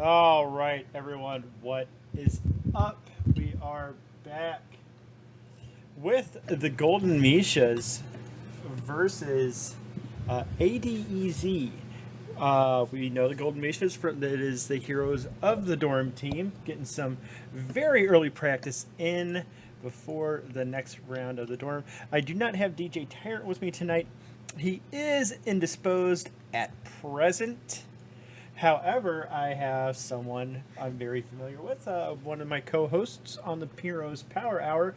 All right, everyone, what is up? We are back with the Golden Mishas versus ADEZ. We know the Golden Mishas, that is the heroes of the dorm team, getting some very early practice in before the next round of the dorm. I do not have DJ Tyrant with me tonight. He is indisposed at present. However, I have someone I'm very familiar with, one of my co-hosts on the Piro's Power Hour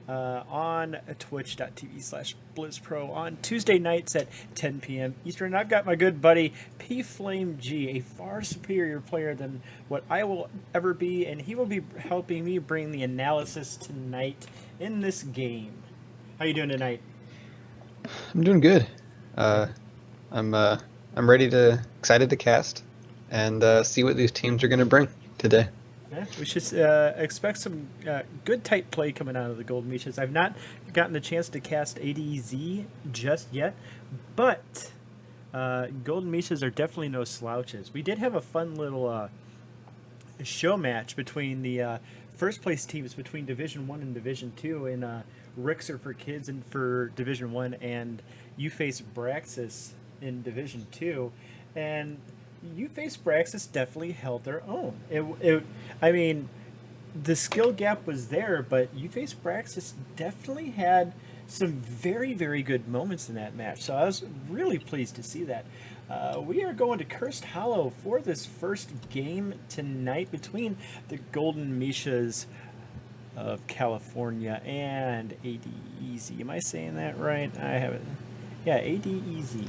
on twitch.tv/blitzpro on Tuesday nights at 10 p.m. Eastern. I've got my good buddy P Flame G, a far superior player than what I will ever be, and he will be helping me bring the analysis tonight in this game. How you doing tonight? I'm doing good. I'm ready excited to cast and see what these teams are going to bring today. Yeah, we should expect some good tight play coming out of the Golden Mishas. I've not gotten the chance to cast ADEZ just yet, but Golden Mishas are definitely no slouches. We did have a fun little show match between the first place teams between Division 1 and Division 2 in Rixer for Kids and for Division 1, and you face Braxis in Division 2, and you face Braxis definitely held their own. I mean, the skill gap was there, but you face Braxis definitely had some very, very good moments in that match. So I was really pleased to see that. We are going to Cursed Hollow for this first game tonight between the Golden Mishas of California and ADEZ. Am I saying that right? I haven't. Yeah, ADEZ.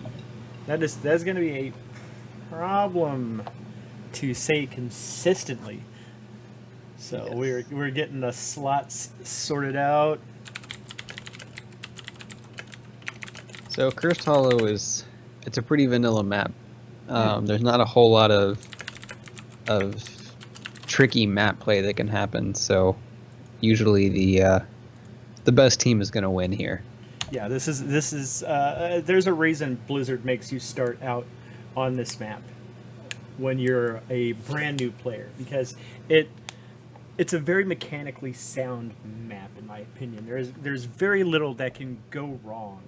That's going to be a problem to say consistently. So Yes. we're getting the slots sorted out. So Cursed Hollow it's a pretty vanilla map. Hmm. There's not a whole lot of tricky map play that can happen. So usually the best team is going to win here. Yeah, this is. There's a reason Blizzard makes you start out on this map when you're a brand new player because it it's a very mechanically sound map in my opinion. There's very little that can go wrong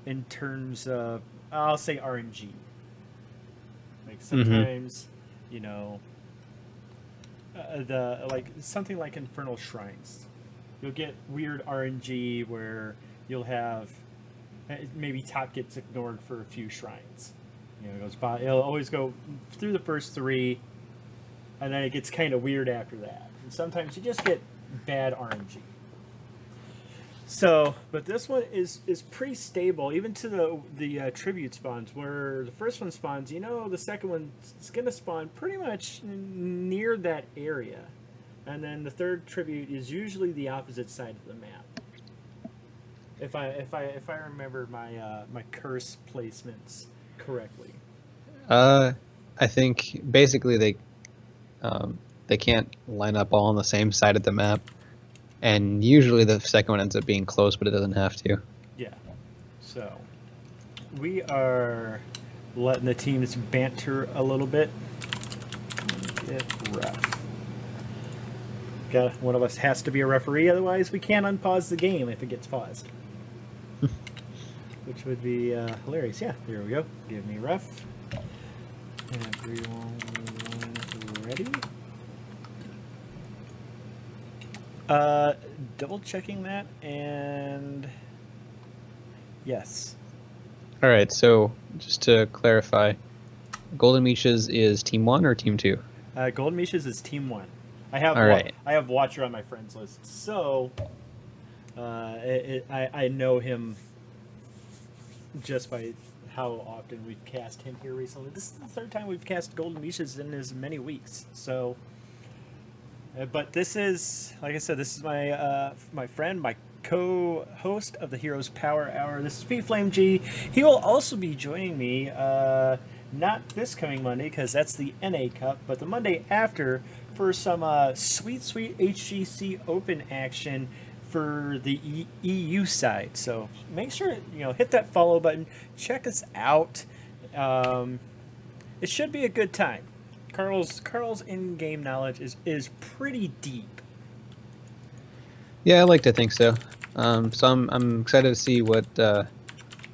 in terms of I'll say RNG. Like Hmm. sometimes, you know, the like something like Infernal Shrines, you'll get weird RNG where you'll have maybe top gets ignored for a few shrines. You know, it goes by. It'll always go through the first three, and then it gets kind of weird after that. And sometimes you just get bad RNG. So, but this one is pretty stable, even to the tribute spawns. Where the first one spawns, you know, the second one is gonna spawn pretty much near that area, and then the third tribute is usually the opposite side of the map. If I remember my curse placements correctly. Uh, I think basically they can't line up all on the same side of the map, and usually the second one ends up being close, but it doesn't have to. Yeah. So we are letting the teams banter a little bit. Get rough. Got one of us has to be a referee, otherwise we can't unpause the game if it gets paused. Which would be hilarious. Yeah, here we go. Give me ref. Everyone ready? Double checking that, and yes. All right, so just to clarify, Golden Mishas is Team 1 or Team 2? Golden Mishas is Team 1. I have All right. I have Watcher on my friends list, so I know him just by how often we've cast him here recently. This is the third time we've cast Golden Mishas in as many weeks, so. But this is, like I said, this is my my friend, my co-host of the Heroes Power Hour. This is P Flame G. He will also be joining me, not this coming Monday because that's the NA Cup, but the Monday after for some sweet HGC Open action for the EU side. So make sure hit that follow button, check us out. It should be a good time. Carl's in-game knowledge is pretty deep. Yeah, I like to think so. So I'm excited to see what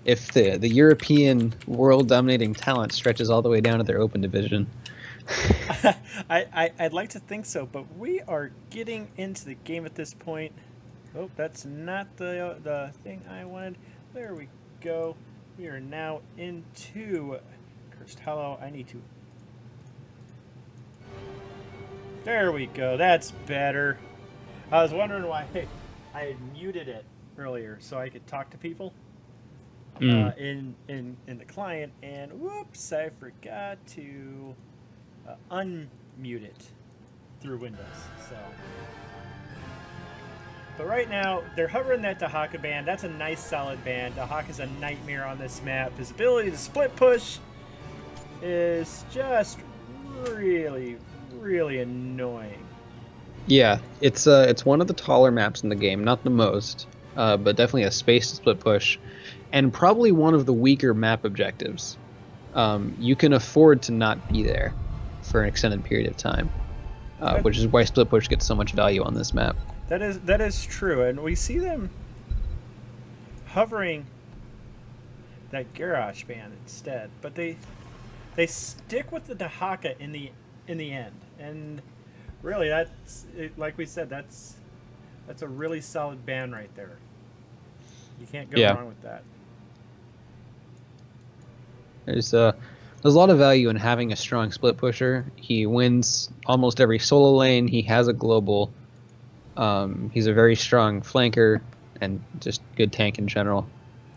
if the European world dominating talent stretches all the way down to their open division. I'd like to think so, but we are getting into the game at this point. Oh, that's not the thing I wanted. There we go. We are now into Cursed Hollow. I need to. There we go. That's better. I was wondering why I had muted it earlier so I could talk to people in the client, and whoops, I forgot to unmute it through Windows. So, but right now they're hovering that Dahaka band. That's a nice solid band. Dahaka's a nightmare on this map. His ability to split push is just really annoying. Yeah, it's one of the taller maps in the game, not the most, but definitely a space to split push, and probably one of the weaker map objectives. You can afford to not be there for an extended period of time, which is why split push gets so much value on this map. That is true, and we see them hovering that Garrosh band instead, but they stick with the Dahaka in the end, and really that's like we said, that's a really solid band right there. You can't go wrong with that. There's a lot of value in having a strong split pusher. He wins almost every solo lane. He has a global. He's a very strong flanker and just good tank in general.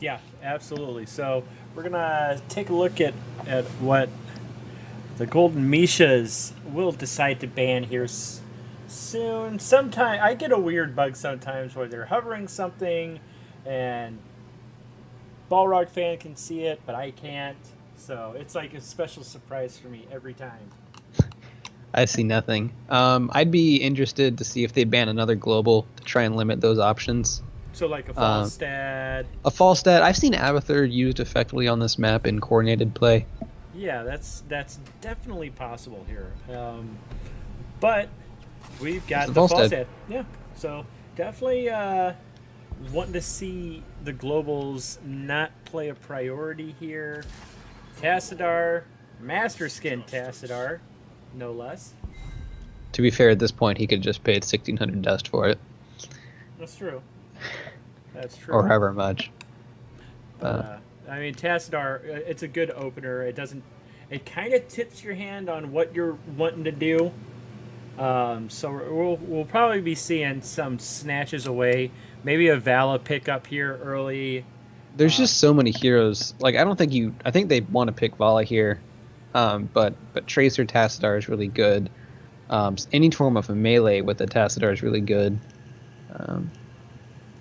Yeah, absolutely. So we're gonna take a look at what the Golden Mishas will decide to ban here soon. Sometime I get a weird bug sometimes where they're hovering something, and Balrog fan can see it, but I can't. So it's like a special surprise for me every time. I see nothing. I'd be interested to see if they ban another global to try and limit those options. So like a Uh, Falstad. a false stat. I've seen Abathur used effectively on this map in coordinated play. Yeah, that's definitely possible here. But we've got It's a the false Falstad. dead. Yeah, so definitely wanting to see the globals not play a priority here. Tassadar, Master Skin Tassadar, no less. To be fair, at this point, he could just paid 1,600 dust for it, That's true. That's true. or however much. I mean, Tassadar, it's a good opener. It doesn't. It kind of tips your hand on what you're wanting to do. So we'll probably be seeing some snatches away. Maybe a Vala pickup here early. There's just so many heroes. Like I don't think you. I think they want to pick Vala here, but Tracer Tassadar is really good. Any form of a melee with the Tassadar is really good.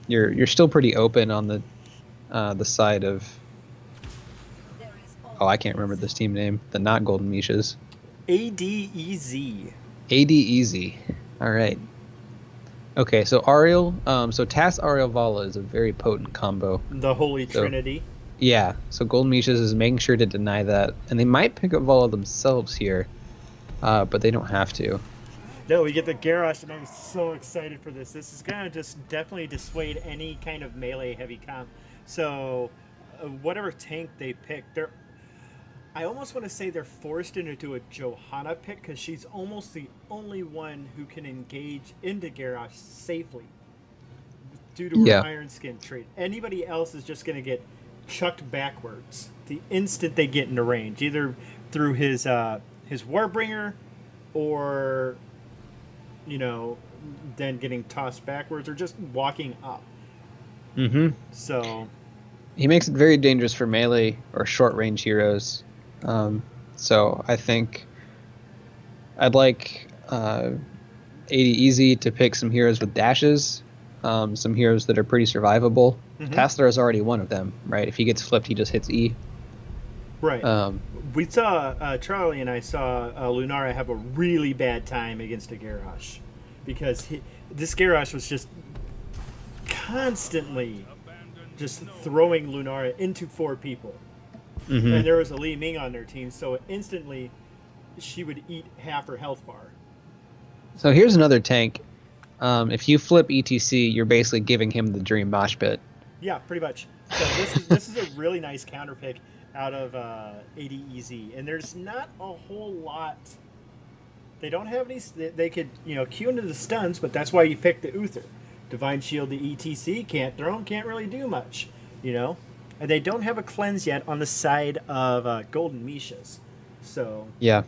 You're still pretty open on the side of. Oh, I can't remember this team name. The not Golden Mishas. ADEZ. ADEZ. All right. Okay, so Ariel. So Tass Ariel Vala is a very potent combo. The Holy Trinity. Yeah. So Golden Mishas is making sure to deny that, and they might pick up Vala themselves here, but they don't have to. No, we get the Garrosh, and I'm so excited for this. This is gonna just definitely dissuade any kind of melee heavy comp. So, whatever tank they pick, I almost want to say they're forced into a Johanna pick because she's almost the only one who can engage into Garrosh safely due to her Iron Skin trait. Anybody else is just going to get chucked backwards the instant they get into range, either through his Warbringer or, then getting tossed backwards or just walking up. Mm-hmm. So he makes it very dangerous for melee or short range heroes. So I think I'd like ADEZ to pick some heroes with dashes, some heroes that are pretty survivable. Mm-hmm. Tassadar is already one of them, right? If he gets flipped, he just hits E. Right. We saw, Charlie and I saw Lunara have a really bad time against a Garrosh because this Garrosh was just constantly just throwing Lunara into 4 people. Mm-hmm. And there was a Li Ming on their team, so instantly she would eat half her health bar. So here's another tank. If you flip ETC, you're basically giving him the Dream Mosh Pit. Yeah, pretty much. So this is a really nice counter pick out of ADEZ, and there's not a whole lot. They don't have any. They could queue into the stuns, but that's why you pick the Uther. Divine Shield the ETC can't throw him, can't really do much, And they don't have a cleanse yet on the side of Golden Mishas. So yeah,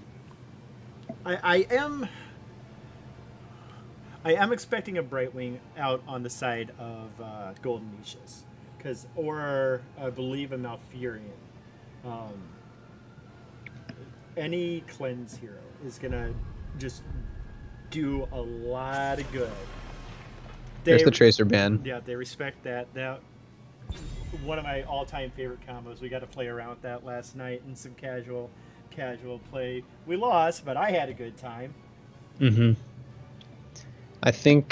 I am expecting a Brightwing out on the side of Golden Mishas, or I believe a Malfurion. Any cleanse hero is gonna just do a lot of good. There's the Tracer ban. Yeah, they respect that. One of my all-time favorite combos. We got to play around with that last night in some casual play. We lost, but I had a good time. Mm-hmm. I think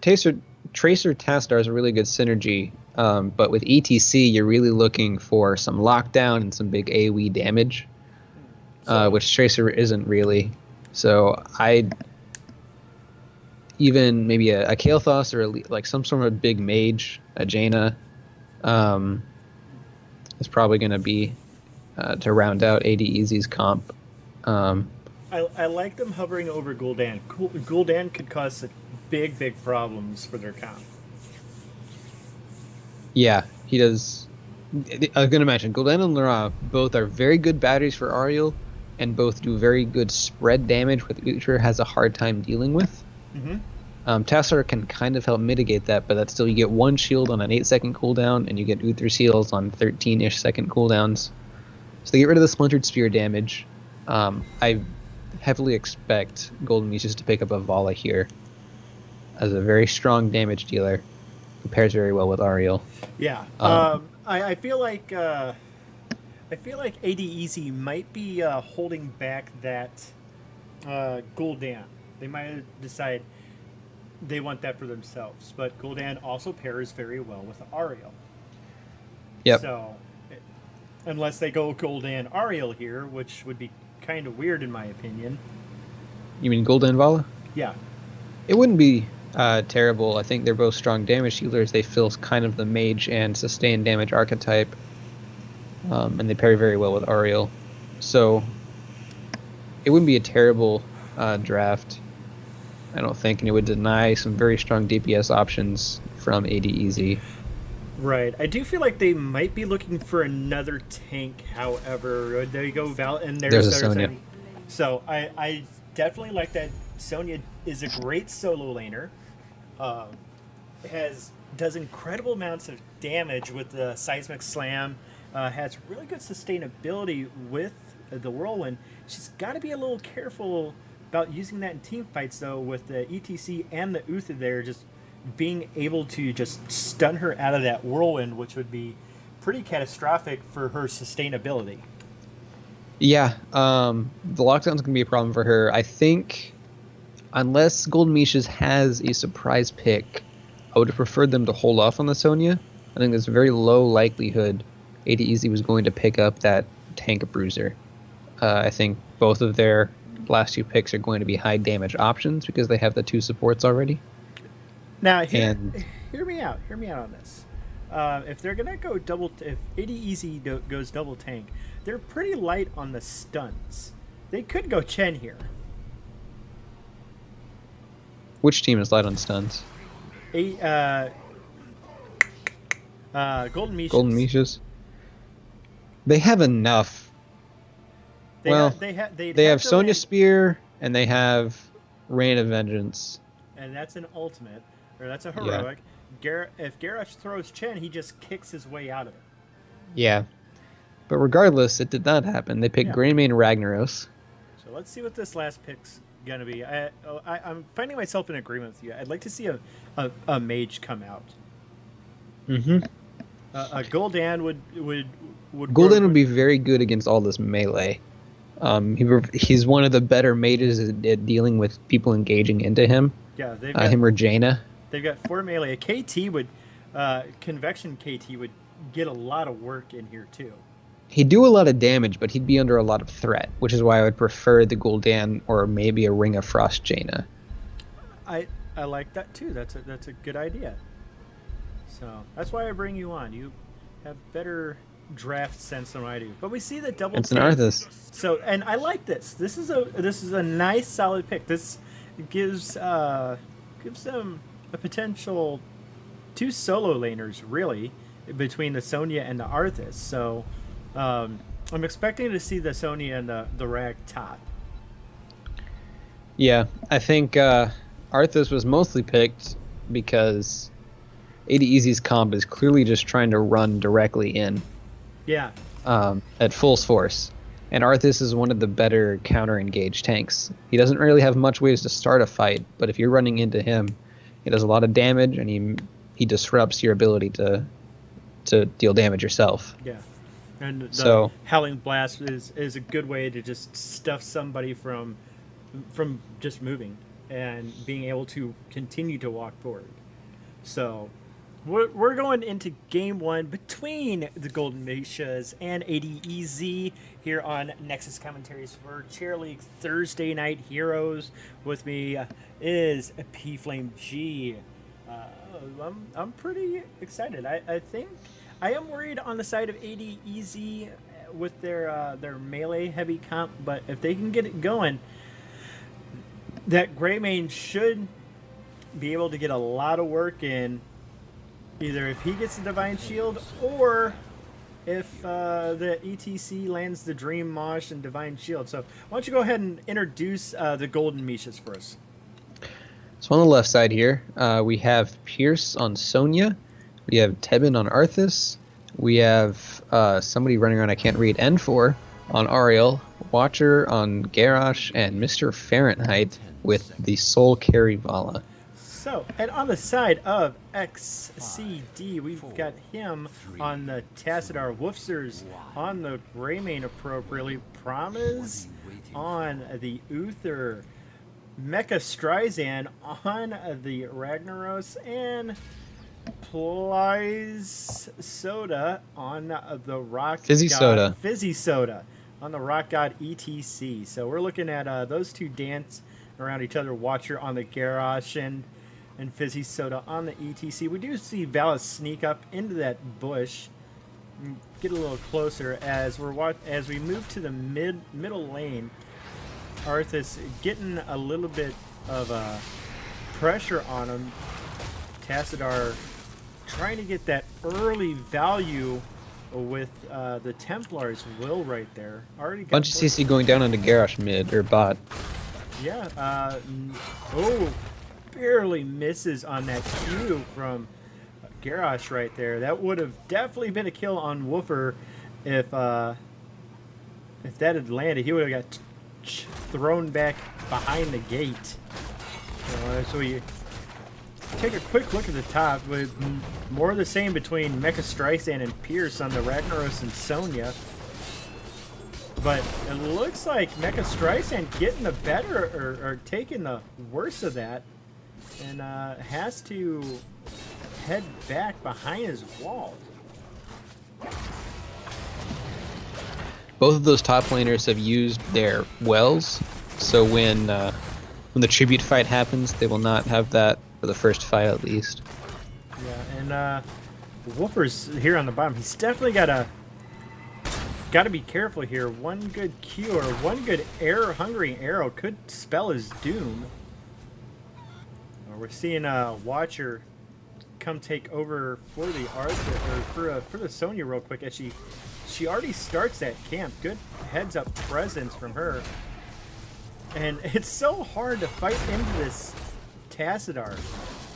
Tracer Tassadar is a really good synergy, but with ETC, you're really looking for some lockdown and some big AoE damage, which Tracer isn't really. So I'd even maybe a Kael'thas or like some sort of big mage, a Jaina, is probably going to be to round out ADEZ's comp. I like them hovering over Gul'dan. Gul'dan could cause big problems for their comp. Yeah, he does. I was going to mention Gul'dan and Lara both are very good batteries for Ariel, and both do very good spread damage, which Uther has a hard time dealing with. Mm-hmm. Tassadar can kind of help mitigate that, but that's still you get one shield on an 8-second cooldown, and you get Uther Seals on 13-ish second cooldowns. So they get rid of the Splintered Spear damage. I heavily expect Golden Mishas to pick up a Vala here as a very strong damage dealer. Compares very well with Ariel. Yeah. I feel like ADEZ might be holding back that Gul'dan. They might decide they want that for themselves, but Gul'dan also pairs very well with Ariel. Yep. So, unless they go Gul'dan Ariel here, which would be kind of weird in my opinion. You mean Gul'dan Vala? Yeah. It wouldn't be terrible. I think they're both strong damage healers. They fill kind of the mage and sustained damage archetype, and they pair very well with Ariel. So it wouldn't be a terrible draft, I don't think, and it would deny some very strong DPS options from ADEZ. Right. I do feel like they might be looking for another tank. However, there you go, Val, and there's a Sonya. So I definitely like that. Sonya is a great solo laner. Does incredible amounts of damage with the seismic slam. Has really good sustainability with the whirlwind. She's got to be a little careful about using that in team fights, though, with the ETC and the Uther there, just being able to just stun her out of that whirlwind, which would be pretty catastrophic for her sustainability. Yeah, the lockdown's going to be a problem for her. I think unless Golden Mishas has a surprise pick, I would have preferred them to hold off on the Sonya. I think there's a very low likelihood ADEZ was going to pick up that tank bruiser. I think both of their last two picks are going to be high damage options because they have the two supports already. Now, hear me out. Hear me out on this. If they're gonna go if ADEZ goes double tank, they're pretty light on the stuns. They could go Chen here. Which team is light on stuns? Golden Mishas. Golden Mishas. They have enough. They have Sonya Spear and they have Rain of Vengeance. And that's an ultimate, or that's a heroic. Yeah. If Garrosh throws Chen, he just kicks his way out of it. Yeah. But regardless, it did not happen. They picked Greymane Ragnaros. So let's see what this last pick's going to be. I'm finding myself in agreement with you. I'd like to see a mage come out. Mm-hmm. A Gul'dan would Gul'dan would be very good against all this melee. He's one of the better mages at dealing with people engaging into him. Yeah, they've got him or Jaina. They've got 4 melee. A KT would, Convection KT would get a lot of work in here too. He'd do a lot of damage, but he'd be under a lot of threat, which is why I would prefer the Gul'dan or maybe a Ring of Frost Jaina. I like that too. That's a good idea. So that's why I bring you on. You have better draft sense than I do. But we see the double. It's an ADEZ. So, and I like this. This is a nice solid pick. This gives them a potential 2 solo laners really between the Sonya and the ADEZ. So I'm expecting to see the Sonya and the Rag top. Yeah, I think ADEZ was mostly picked because ADEZ's comp is clearly just trying to run directly in. Yeah. At full force. And ADEZ is one of the better counter-engaged tanks. He doesn't really have much ways to start a fight, but if you're running into him, he does a lot of damage, and he disrupts your ability to deal damage yourself. Yeah. And the Howling Blast is a good way to just stuff somebody from just moving and being able to continue to walk forward. So we're going into game 1 between the Golden Mishas and ADEZ here on Nexus Commentaries for Chair League Thursday Night Heroes. With me is P Flame G. I'm pretty excited. I think I am worried on the side of ADEZ with their melee heavy comp, but if they can get it going, that Greymane should be able to get a lot of work in. Either if he gets the Divine Shield, or if the ETC lands the Dream Mosh and Divine Shield. So why don't you go ahead and introduce the Golden Mishas for us? So on the left side here, we have Pierce on Sonya. We have Tebin on Arthas. We have somebody running around I can't read, N4 on Ariel. Watcher on Garrosh, and Mr. Fahrenheit with the Soul Carry Vala. So, and on the side of XCD, we've got him on the Tassadar Woofsters, on the Greymane appropriately, Promise on the Uther, Mecha Streisand on the Ragnaros, and Plies Soda on the Rock Fizzy God, Soda. Fizzy Soda on the Rock God ETC. So we're looking at those two dance around each other. Watcher on the Garrosh and Fizzy Soda on the ETC. We do see Valis sneak up into that bush, and get a little closer as we move to the middle lane. Arthas getting a little bit of pressure on him. Tassadar trying to get that early value with the Templar's will right there. Already got Bunch of CC going down into Garrosh mid or bot. Yeah. Barely misses on that Q from Garrosh right there. That would have definitely been a kill on Woofer if that had landed. He would have got thrown back behind the gate. So we take a quick look at the top with more of the same between Mecha Streisand and Pierce on the Ragnaros and Sonya. But it looks like Mecha Streisand getting the better or taking the worst of that, and has to head back behind his wall. Both of those top laners have used their wells, so when the tribute fight happens, they will not have that for the first fight at least. Yeah, and Woofer's here on the bottom. He's definitely got to be careful here. One good Q or one good hungry arrow could spell his doom. We're seeing Watcher come take over for the Arthur or for the Sonya real quick as she already starts that camp. Good heads up presence from her. And it's so hard to fight into this Tassadar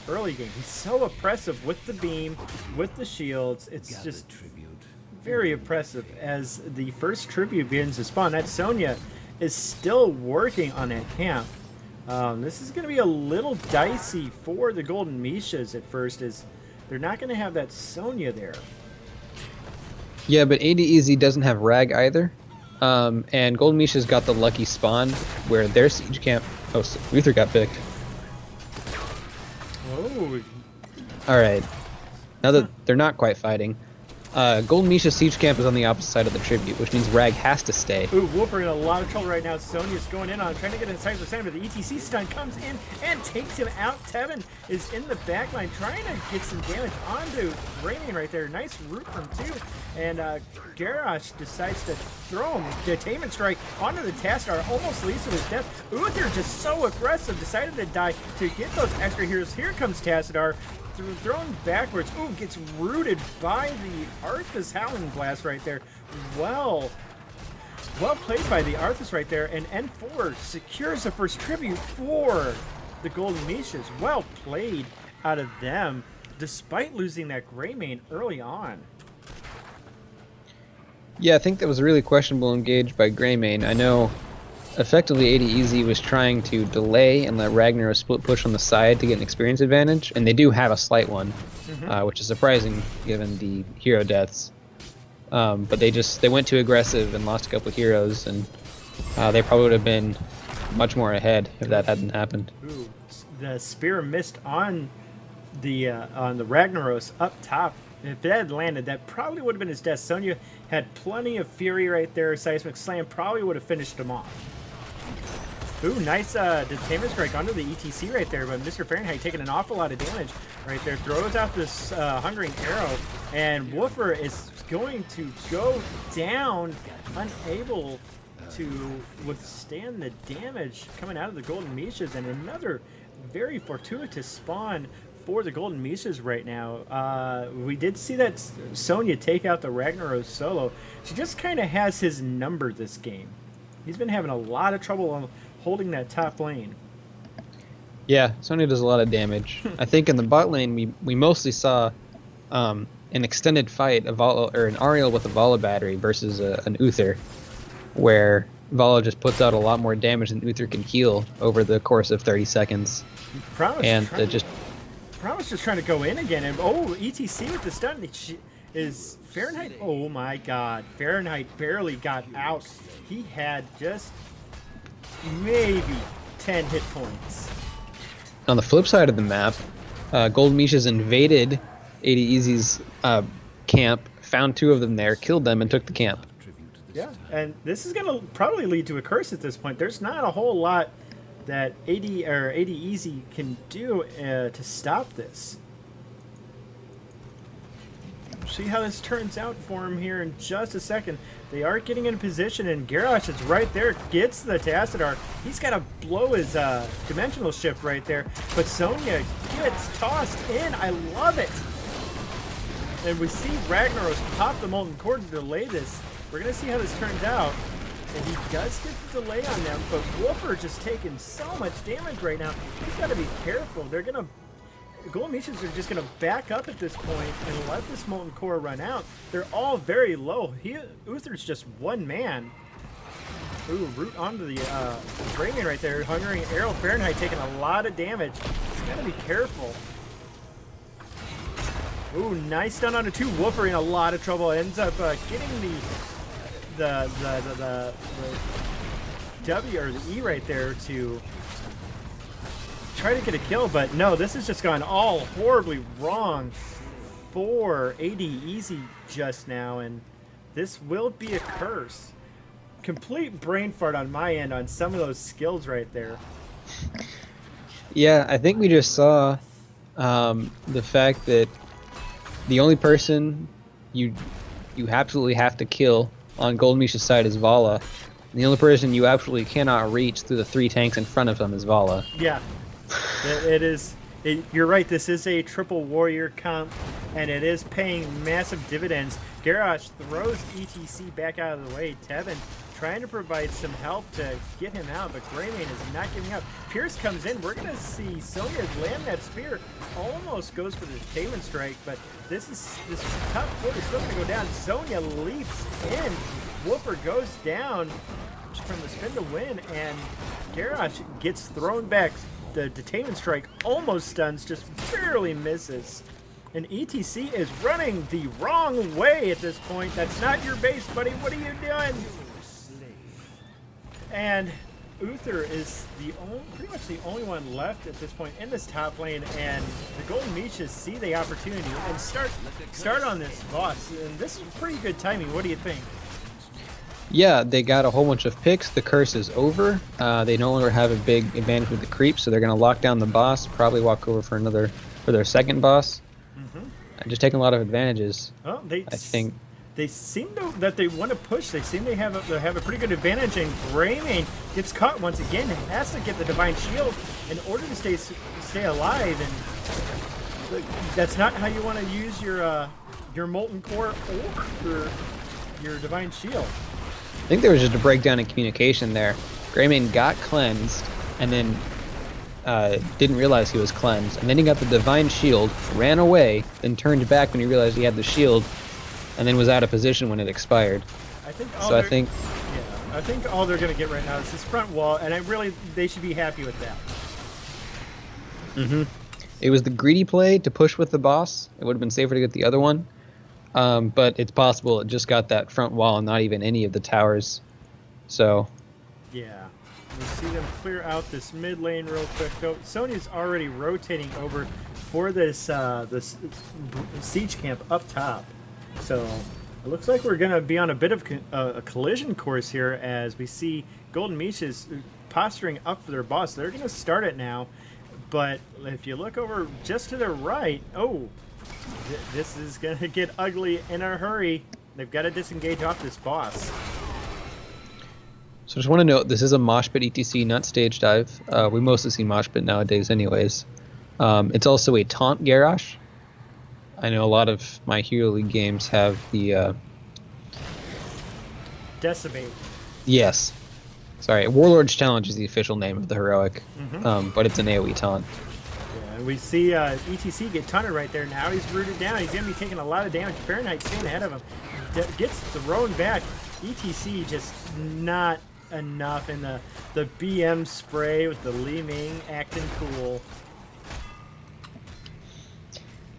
early game. He's so oppressive with the beam, with the shields. It's just very oppressive as the first tribute begins to spawn. That Sonya is still working on that camp. This is going to be a little dicey for the Golden Mishas at first, as they're not going to have that Sonya there. Yeah, but ADEZ doesn't have Rag either. And Golden Mishas got the lucky spawn where their siege camp... Oh, Uther got picked. Oh. Alright. Now that they're not quite fighting, Golden Misha siege camp is on the opposite side of the tribute, which means Rag has to stay. Ooh, Woofer in a lot of trouble right now. Sonya's going in on him, trying to get inside the center, but the ETC stun comes in and takes him out. Tevin is in the back line, trying to get some damage onto Greymane right there. Nice root from two. And Garrosh decides to throw him the Attainment Strike onto the Tassadar, almost leads to his death. Uther just so aggressive, decided to die to get those extra heroes. Here comes Tassadar. Thrown backwards. Ooh, gets rooted by the Arthas Howling Blast right there. Well played by the Arthas right there. And N4 secures the first tribute for the Golden Mishas. Well played out of them, despite losing that Greymane early on. Yeah, I think that was a really questionable engage by Greymane. I know effectively ADEZ was trying to delay and let Ragnar split push on the side to get an experience advantage, and they do have a slight one, which is surprising given the hero deaths. But they went too aggressive and lost a couple of heroes, and they probably would have been much more ahead if that hadn't happened. Ooh, the spear missed on the Ragnaros up top. If that had landed, that probably would have been his death. Sonya had plenty of fury right there. Seismic Slam probably would have finished him off. Ooh, nice Detainment Strike onto the ETC right there, but Mr. Fahrenheit taking an awful lot of damage right there. Throws out this Hungering Arrow, and Woofer is going to go down, unable to withstand the damage coming out of the Golden Mishas, and another very fortuitous spawn for the Golden Mishas right now. We did see that Sonya take out the Ragnaros solo. She just kind of has his number this game. He's been having a lot of trouble on holding that top lane. Yeah, Sonya does a lot of damage. I think in the bot lane we mostly saw an extended fight, or an Ariel with a Vala battery versus an Uther, where Vala just puts out a lot more damage than Uther can heal over the course of 30 seconds. Promise just trying to go in again, and ETC with the stun is Fahrenheit. Oh my God, Fahrenheit barely got out. He had just maybe 10 hit points. On the flip side of the map, Gold Mishas invaded ADEZ's camp, found 2 of them there, killed them, and took the camp. Yeah, and this is going to probably lead to a curse at this point. There's not a whole lot that ADEZ can do to stop this. See how this turns out for him here in just a second. They are getting in position, and Garrosh is right there, gets the Tassadar. He's got to blow his dimensional shift right there, but Sonya gets tossed in. I love it. And we see Ragnaros pop the Molten Core to delay this. We're going to see how this turns out. And he does get the delay on them, but Woofer just taking so much damage right now. He's got to be careful. They're going to... Gold Mishas are just going to back up at this point and let this Molten Core run out. They're all very low. Uther's just one man. Ooh, root onto the Drayman right there. Hungering Arrow. Fahrenheit taking a lot of damage. He's got to be careful. Ooh, nice stun on a 2. Woofer in a lot of trouble. Ends up getting the W or the E right there to try to get a kill, but no, this has just gone all horribly wrong for ADEZ just now, and this will be a curse. Complete brain fart on my end on some of those skills right there. Yeah, I think we just saw the fact that the only person you absolutely have to kill on Gold Misha's side is Vala, and the only person you absolutely cannot reach through the 3 tanks in front of him is Vala. Yeah. It is. You're right. This is a triple warrior comp, and it is paying massive dividends. Garrosh throws ETC back out of the way. Tevin trying to provide some help to get him out, but Greymane is not giving up. Pierce comes in. We're going to see Sonya land that spear. Almost goes for the Taman strike, but this top 4 is still going to go down. Sonya leaps in. Woofer goes down from the spin to win, and Garrosh gets thrown back. The Detainment Strike almost stuns, just barely misses. And ETC is running the wrong way at this point. That's not your base, buddy. What are you doing? And Uther is pretty much the only one left at this point in this top lane, and the Golden Mishas see the opportunity and start on this boss. And this is pretty good timing. What do you think? Yeah, they got a whole bunch of picks. The curse is over. They no longer have a big advantage with the creep, so they're going to lock down the boss, probably walk over for their second boss. And just taking a lot of advantages. Well, I think they seem that they want to push. They seem they have a pretty good advantage, and Greymane gets caught once again and has to get the Divine Shield in order to stay alive. And that's not how you want to use your Molten Core or your Divine Shield. I think there was just a breakdown in communication there. Greymane got cleansed and then didn't realize he was cleansed, and then he got the Divine Shield, ran away, then turned back when he realized he had the shield, and then was out of position when it expired. I think all they're going to get right now is this front wall, and they should be happy with that. It was the greedy play to push with the boss. It would have been safer to get the other one. But it's possible it just got that front wall and not even any of the towers. So yeah, we see them clear out this mid lane real quick. Though Sonya's already rotating over for this siege camp up top. So it looks like we're gonna be on a bit of a collision course here as we see Golden Mishas posturing up for their boss. They're gonna start it now, but if you look over just to the right, this is going to get ugly in a hurry. They've got to disengage off this boss. So just want to note, this is a mosh pit ETC, not stage dive. We mostly see mosh pit nowadays anyways. It's also a taunt Garrosh. I know a lot of my Hero League games have the... Decimate. Yes. Sorry, Warlord's Challenge is the official name of the heroic, but it's an AoE taunt. Yeah, and we see ETC get taunted right there. Now he's rooted down. He's going to be taking a lot of damage. Fahrenheit staying ahead of him. Gets thrown back. ETC just not enough. And the BM spray with the Li Ming acting cool.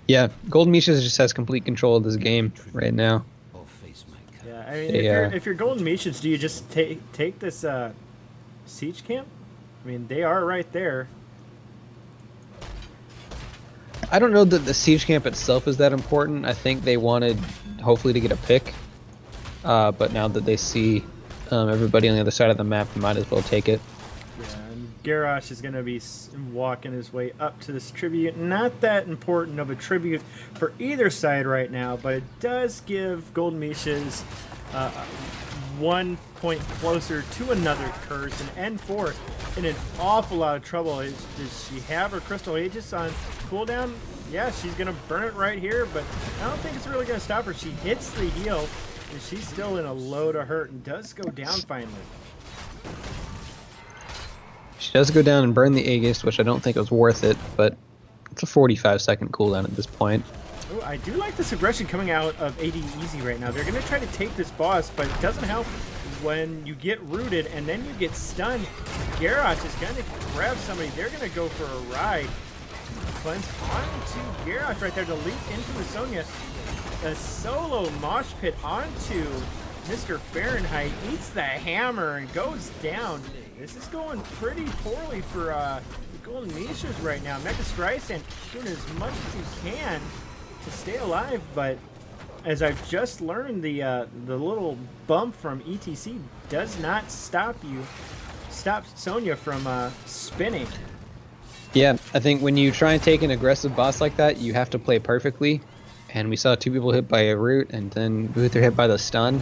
Yeah, Golden Mishas just has complete control of this game right now. Yeah, I mean, if you're Golden Mishas, do you just take this siege camp? I mean, they are right there. I don't know that the siege camp itself is that important. I think they wanted, hopefully, to get a pick. But now that they see everybody on the other side of the map, they might as well take it. Yeah, and Garrosh is going to be walking his way up to this tribute. Not that important of a tribute for either side right now, but it does give Golden Mishas 1 point closer to another curse. And N4 in an awful lot of trouble. Does she have her Crystal Aegis on cooldown? Yeah, she's going to burn it right here, but I don't think it's really going to stop her. She hits the heal, and she's still in a load of hurt and does go down finally. She does go down and burn the Aegis, which I don't think was worth it, but it's a 45-second cooldown at this point. Ooh, I do like this aggression coming out of ADEZ right now. They're going to try to take this boss, but it doesn't help when you get rooted and then you get stunned. Garrosh is going to grab somebody. They're going to go for a ride. Cleanse onto Garrosh right there to leap into the Sonya. A solo mosh pit onto Mr. Fahrenheit. Eats the hammer and goes down. This is going pretty poorly for the Golden Mishas right now. Mecha Streisand doing as much as he can to stay alive, but as I've just learned, the little bump from ETC does not stop Sonya from spinning. Yeah, I think when you try and take an aggressive boss like that, you have to play perfectly. And we saw 2 people hit by a root, and then Uther hit by the stun.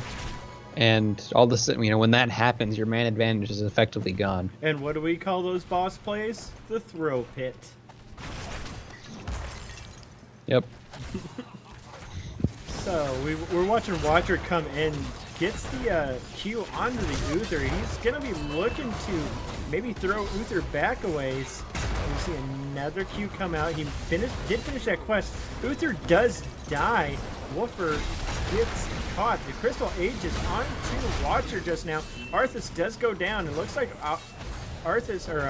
And all this, when that happens, your man advantage is effectively gone. And what do we call those boss plays? The throw pit. Yep. So we're watching Watcher come in, gets the Q onto the Uther. He's gonna be looking to maybe throw Uther back a ways. We see another Q come out. He did finish that quest. Uther does die. Woofer gets caught. The Crystal Aegis onto Watcher just now. Arthas does go down. It looks like Arthas or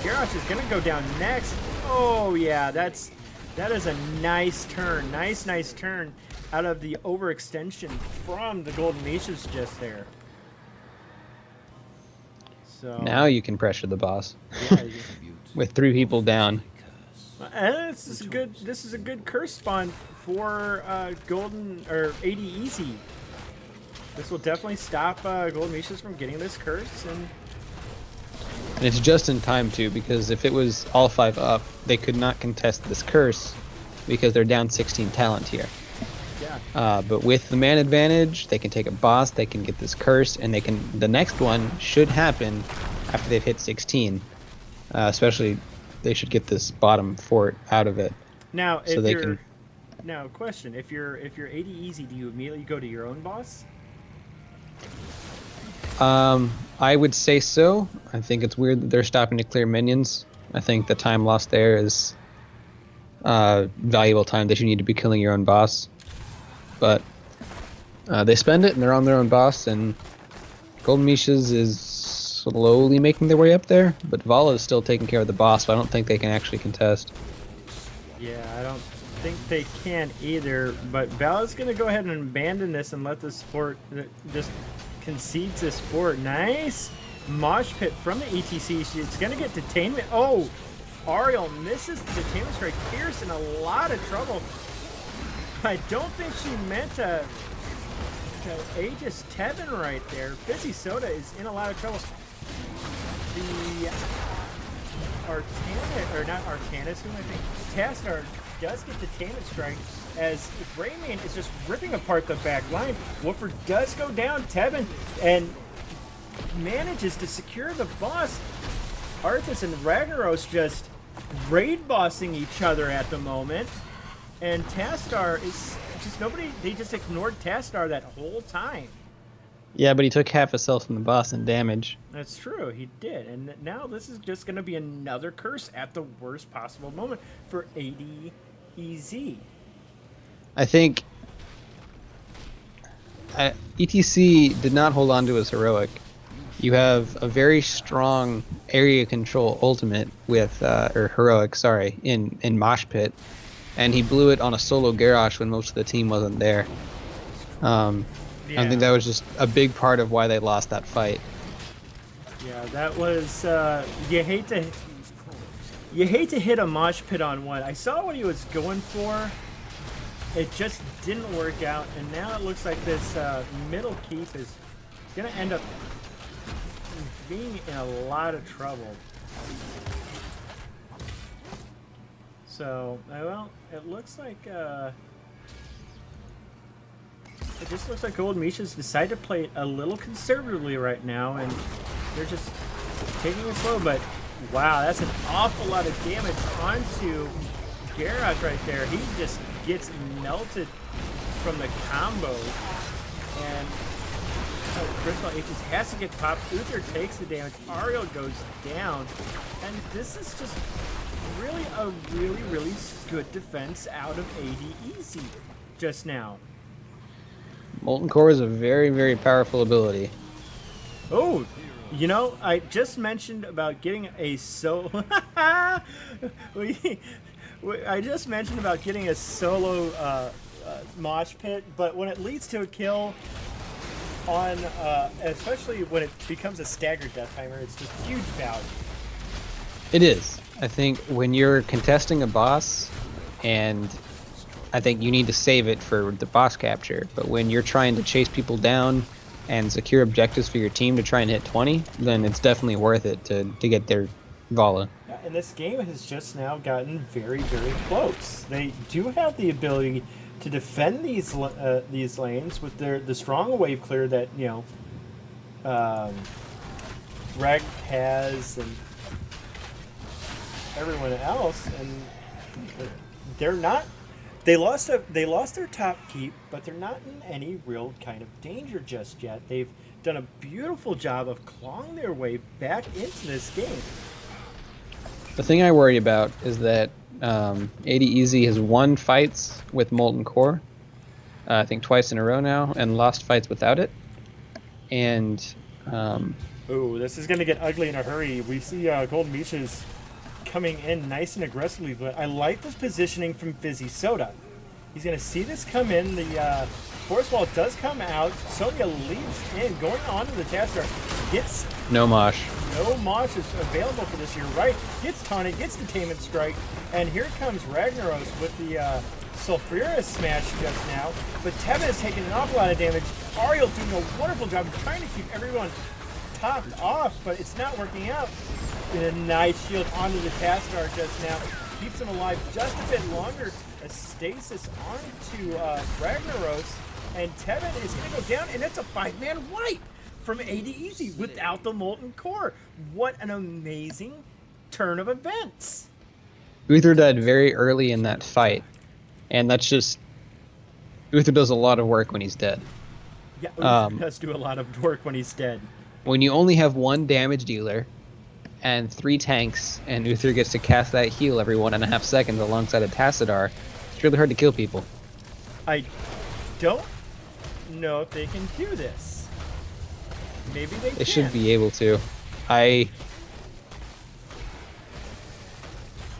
Garrosh is gonna go down next. Oh yeah, that is a nice turn. Nice turn out of the overextension from the Golden Mishas just there. So now you can pressure the boss. Yeah, with 3 people down. And this is a good curse spawn for Golden or ADEZ. This will definitely stop Golden Mishas from getting this curse, and it's just in time too, because if it was all 5 up, they could not contest this curse because they're down 16 talent here. yeah. But with the man advantage, they can take a boss, they can get this curse, and the next one should happen after they've hit 16. Especially, they should get this bottom fort out of it. Now, so they can. Now, question: If you're ADEZ, do you immediately go to your own boss? I would say so. I think it's weird that they're stopping to clear minions. I think the time lost there is valuable time that you need to be killing your own boss. But they spend it and they're on their own boss, and Golden Mishas is slowly making their way up there, but Vala is still taking care of the boss, so I don't think they can actually contest. Yeah, I don't think they can either, but Vala's going to go ahead and abandon this and let this fort just concedes this fort. Nice mosh pit from the ETC. She's going to get detainment. Oh, Ariel misses the detainment strike. Pierce in a lot of trouble. I don't think she meant to Aegis Tevin right there. Fizzy Soda is in a lot of trouble. The Artana, or not Artanis, who I think Tastar does get the detainment strike as Greymane is just ripping apart the back line. Woofer does go down. Tevin and manages to secure the boss. Arthas and Ragnaros just raid bossing each other at the moment. And Tastar is just nobody, they just ignored Tastar that whole time. Yeah, but he took half his health from the boss in damage. That's true, he did. And now this is just going to be another curse at the worst possible moment for ADEZ. I think ETC did not hold on to his heroic. You have a very strong area control ultimate with, or heroic, sorry, in Mosh Pit, and he blew it on a solo Garrosh when most of the team wasn't there. I think that was just a big part of why they lost that fight. Yeah, that was you hate to hit a mosh pit on one. I saw what he was going for. It just didn't work out, and now it looks like this middle keep is gonna end up being in a lot of trouble. So, well, it looks like it just looks like Gold Mishas decided to play it a little conservatively right now, and they're just taking it slow. But wow, that's an awful lot of damage onto Garrosh right there. He just gets melted from the combo, and Crystal Aegis has to get popped. Uther takes the damage. Ariel goes down, and this is just really a really good defense out of ADEZ just now. Molten Core is a very powerful ability. Oh, you know, I just mentioned about getting a solo. I just mentioned about getting a solo mosh pit, but when it leads to a kill on, especially when it becomes a staggered death timer, it's just huge value. It is. I think when you're contesting a boss, and I think you need to save it for the boss capture, but when you're trying to chase people down and secure objectives for your team to try and hit 20, then it's definitely worth it to get their Vala. Yeah, and this game has just now gotten very they do have the ability to defend these lanes with the strong wave clear that, you know, Reg has and everyone else, and they're not. They lost their top keep, but they're not in any real kind of danger just yet. They've done a beautiful job of clawing their way back into this game. The thing I worry about is that ADEZ has won fights with Molten Core, I think twice in a row now, and lost fights without it. And ooh, this is going to get ugly in a hurry. We see Gold Mishas coming in nice and aggressively, but I like this positioning from Fizzy Soda. He's going to see this come in. The force wall does come out. Sonia leaps in, going on to the Tasker. Gets no mosh. No mosh is available for this. You're right. Gets taunted, gets Detainment Strike, and here comes Ragnaros with the Sulfuris Smash just now. But Tevin is taking an awful lot of damage. Ariel doing a wonderful job of trying to keep everyone topped off, but it's not working out. And a nice shield onto the Taskar just now. Keeps him alive just a bit longer. A stasis onto Ragnaros, and Tevin is going to go down, and it's a 5-man wipe from ADEZ without the Molten Core. What an amazing turn of events. Uther died very early in that fight, and that's just... Uther does a lot of work when he's dead. Yeah, Uther does do a lot of work when he's dead. When you only have one damage dealer and 3 tanks, and Uther gets to cast that heal every 1.5 seconds alongside a Tassadar, it's really hard to kill people. I don't know if they can do this. Maybe they can. Should be able to.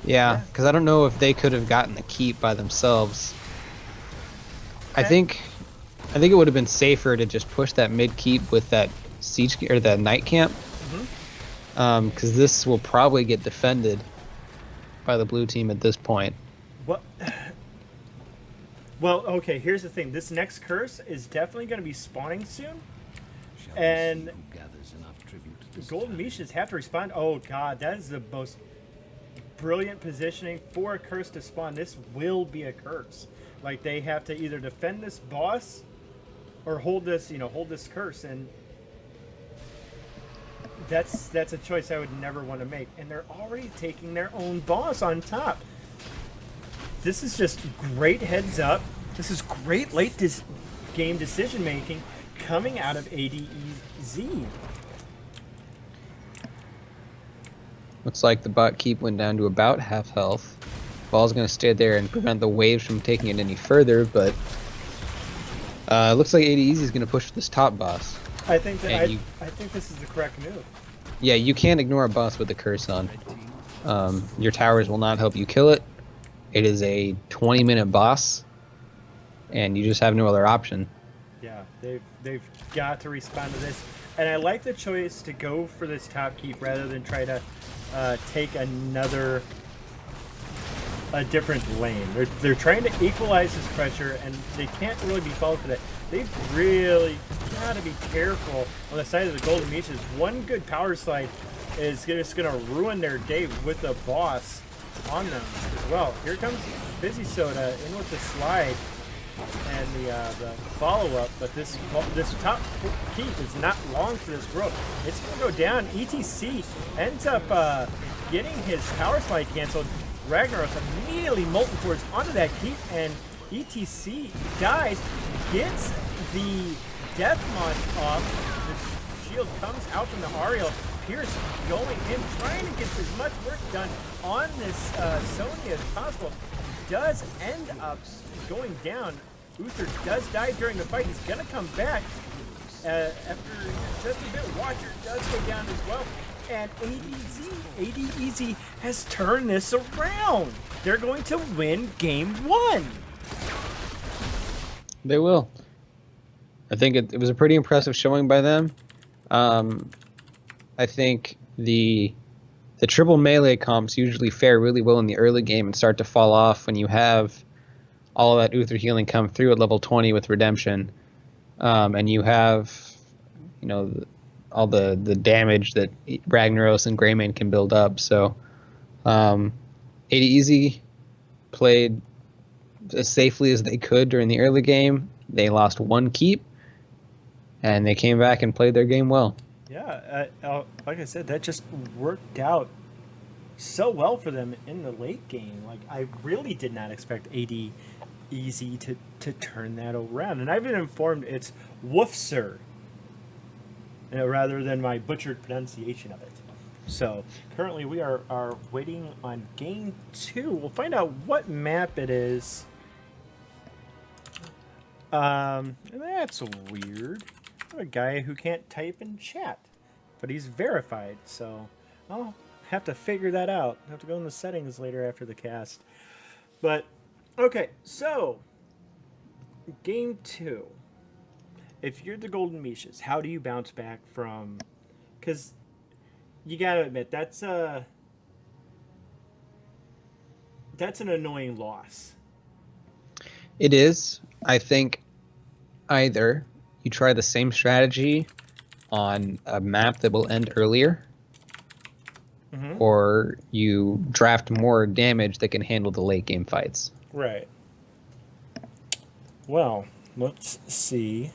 Yeah, because I don't know if they could have gotten the keep by themselves. Okay. I think it would have been safer to just push that mid keep with that siege or that night camp. Because this will probably get defended by the blue team at this point. What? Well, okay, here's the thing. This next curse is definitely going to be spawning soon. And Golden Mishas have to respond. Oh, God, that is the most brilliant positioning for a curse to spawn. This will be a curse. Like, they have to either defend this boss or hold this curse. And that's a choice I would never want to make. And they're already taking their own boss on top. This is just great heads up. This is great late game decision making. coming out of ADEZ. Looks like the bot keep went down to about half health. Ball's going to stay there and prevent the waves from taking it any further, but looks like ADEZ is going to push this top boss. I think that I think this is the correct move. Yeah, you can't ignore a boss with the curse on. Your towers will not help you kill it. It is a 20-minute boss, and you just have no other option. Yeah, they've got to respond to this, and I like the choice to go for this top keep rather than try to take a different lane. They're trying to equalize this pressure, and they can't really be faulted for that. They've really got to be careful on the side of the Golden Mishas. One good power slide is just going to ruin their day with the boss on them as well. Here comes Busy Soda in with the slide and the follow-up, but this top keep is not long for this growth. It's going to go down. ETC ends up getting his power slide canceled. Ragnaros immediately molten towards onto that keep, and ETC dies, gets the death mod off. The shield comes out from the Ariel. Pierce going in, trying to get as much work done on this Sony as possible. Does end up going down. Uther does die during the fight. He's going to come back after just a bit. Watcher does go down as well. And ADEZ has turned this around. They're going to win game 1. They will. I think it was a pretty impressive showing by them. I think the triple melee comps usually fare really well in the early game and start to fall off when you have all of that Uther healing come through at level 20 with Redemption, and you have, you know, all the damage that Ragnaros and Greymane can build up. So ADEZ played as safely as they could during the early game. They lost one keep, and they came back and played their game well. Yeah, like I said, that just worked out so well for them in the late game. Like, I really did not expect ADEZ to turn that around. And I've been informed it's Woofser, rather than my butchered pronunciation of it. So, currently we are waiting on game 2. We'll find out what map it is. That's weird. A guy who can't type in chat, but he's verified, so I'll have to figure that out. I'll have to go in the settings later after the cast. But okay, so game 2. If you're the Golden Mishas, how do you bounce back from? Because you gotta admit that's an annoying loss. It is. I think either you try the same strategy on a map that will end earlier, or you draft more damage that can handle the late game fights. Right. Well, let's see.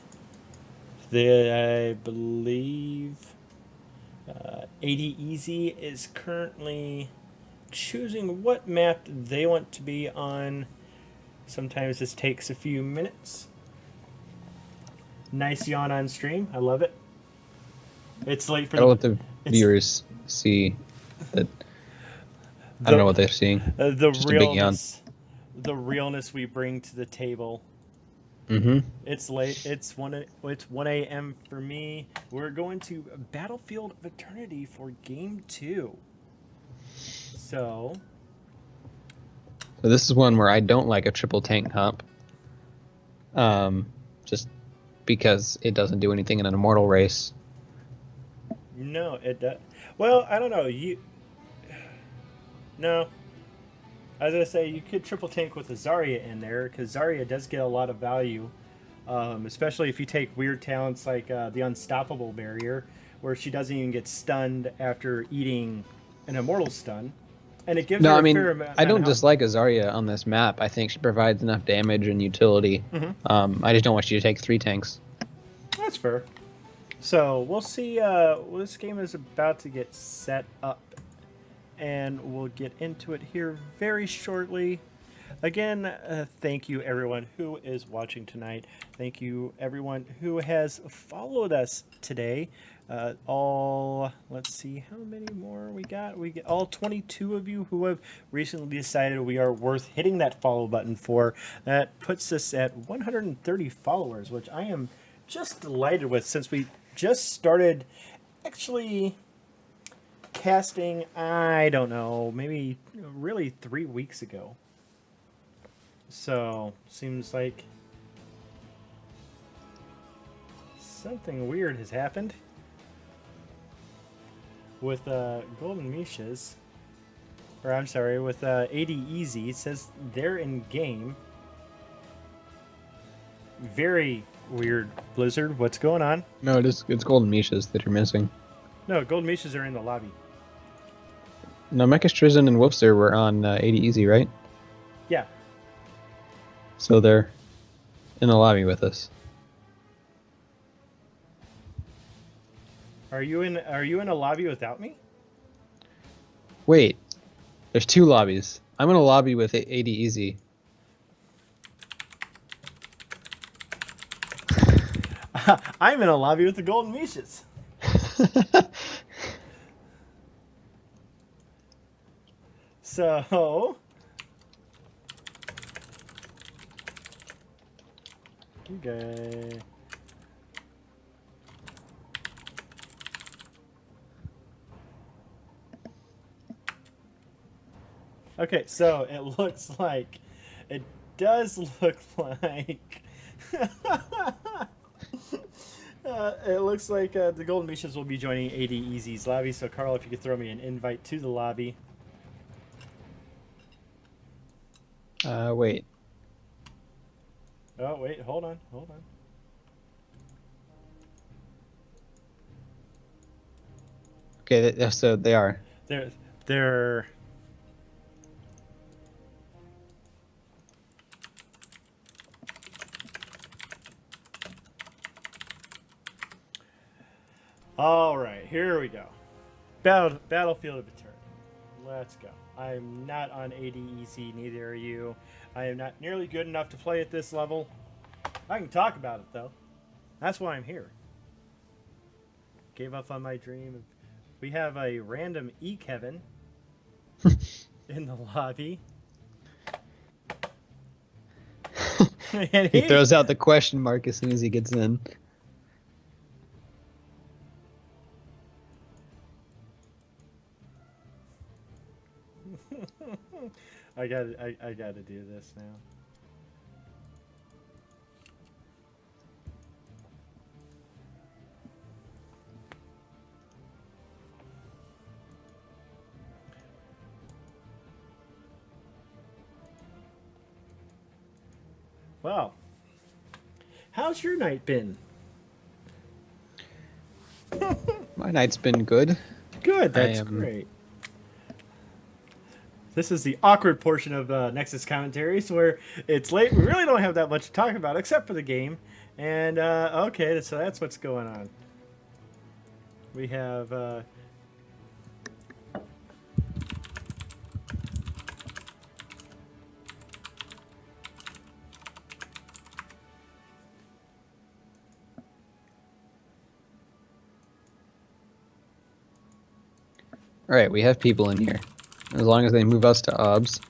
I believe ADEZ is currently choosing what map they want to be on. Sometimes this takes a few minutes. Nice yawn on stream. I love it. It's late for I'll let the viewers see that. I don't know what they're seeing. The realness we bring to the table. It's late. It's 1 a.m. for me. We're going to Battlefield of Eternity for game 2. So this is one where I don't like a triple tank comp. Just because it doesn't do anything in an immortal race. No, it does. Well, I don't know. No. I was going to say, you could triple tank with a Zarya in there, because Zarya does get a lot of value, especially if you take weird talents like the Unstoppable Barrier, where she doesn't even get stunned after eating an immortal stun. And it gives her a fair amount. I don't dislike a Zarya on this map. I think she provides enough damage and utility. I just don't want you to take 3 tanks. That's fair. So we'll see. This game is about to get set up, and we'll get into it here very shortly. Again, thank you everyone who is watching tonight. Thank you everyone who has followed us today. Let's see how many more we got. We get all 22 of you who have recently decided we are worth hitting that follow button for. That puts us at 130 followers, which I am just delighted with since we just started actually casting, I don't know, maybe really 3 weeks ago. So, seems like something weird has happened with Golden Mishas. Or I'm sorry, with ADEZ. It says they're in game. Very weird, Blizzard. What's going on? No, it's Golden Mishas that you're missing. No, Golden Mishas are in the lobby. No, Mechas Trizin and Wolfster were on ADEZ, right? Yeah. So they're in the lobby with us. Are you in a lobby without me? Wait, there's 2 lobbies. I'm in a lobby with ADEZ. I'm in a lobby with the Golden Mishas. So, okay. Okay, so it does look like it looks like the Golden Mishas will be joining ADEZ's lobby. So, Carl, if you could throw me an invite to the lobby. Wait. Oh, wait, hold on. Okay, so they are. They're. All right, here we go. Battlefield of Eternity. Let's go. I'm not on ADEC, neither are you. I am not nearly good enough to play at this level. I can talk about it, though. That's why I'm here. Gave up on my dream. We have a random Kevin in the lobby. And He throws out the question mark as soon as he gets in. I gotta do this now. Wow. How's your night been? My night's been good. Good, that's great. This is the awkward portion of Nexus commentaries where it's late. We really don't have that much to talk about except for the game. And, okay, so that's what's going on. We have... Alright, we have people in here. As long as they move us to OBS.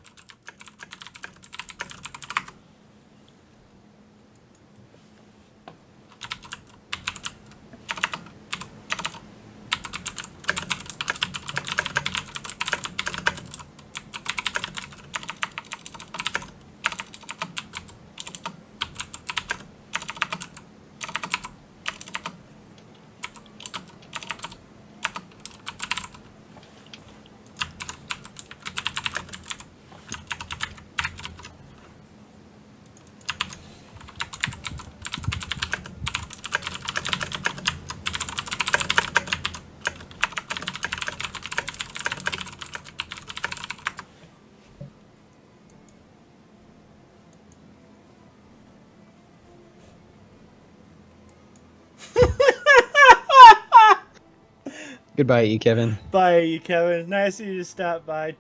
Goodbye, Kevin. Bye, Kevin. Nice of you to stop by.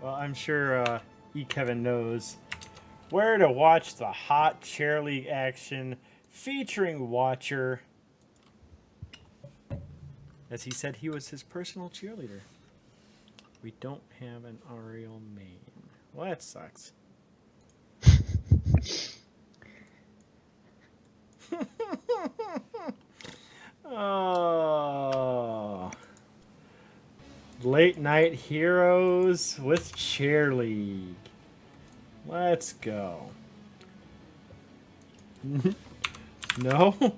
Well, I'm sure Kevin knows where to watch the hot chair league action featuring Watcher, as he said he was his personal cheerleader. We don't have an Ariel main. Well, that sucks. Oh. Late night heroes with chair league. Let's go. No?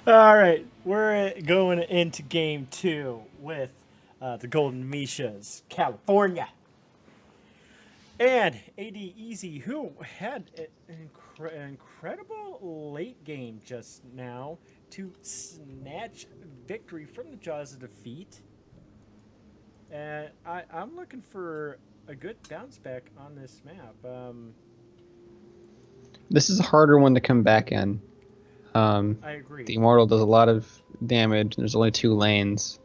All right, we're going into game 2 with the Golden Mishas, California. And ADEZ, who had an incredible late game just now to snatch victory from the jaws of defeat. And I'm looking for a good bounce back on this map. This is a harder one to come back in. I agree. The Immortal does a lot of damage, and there's only 2 lanes.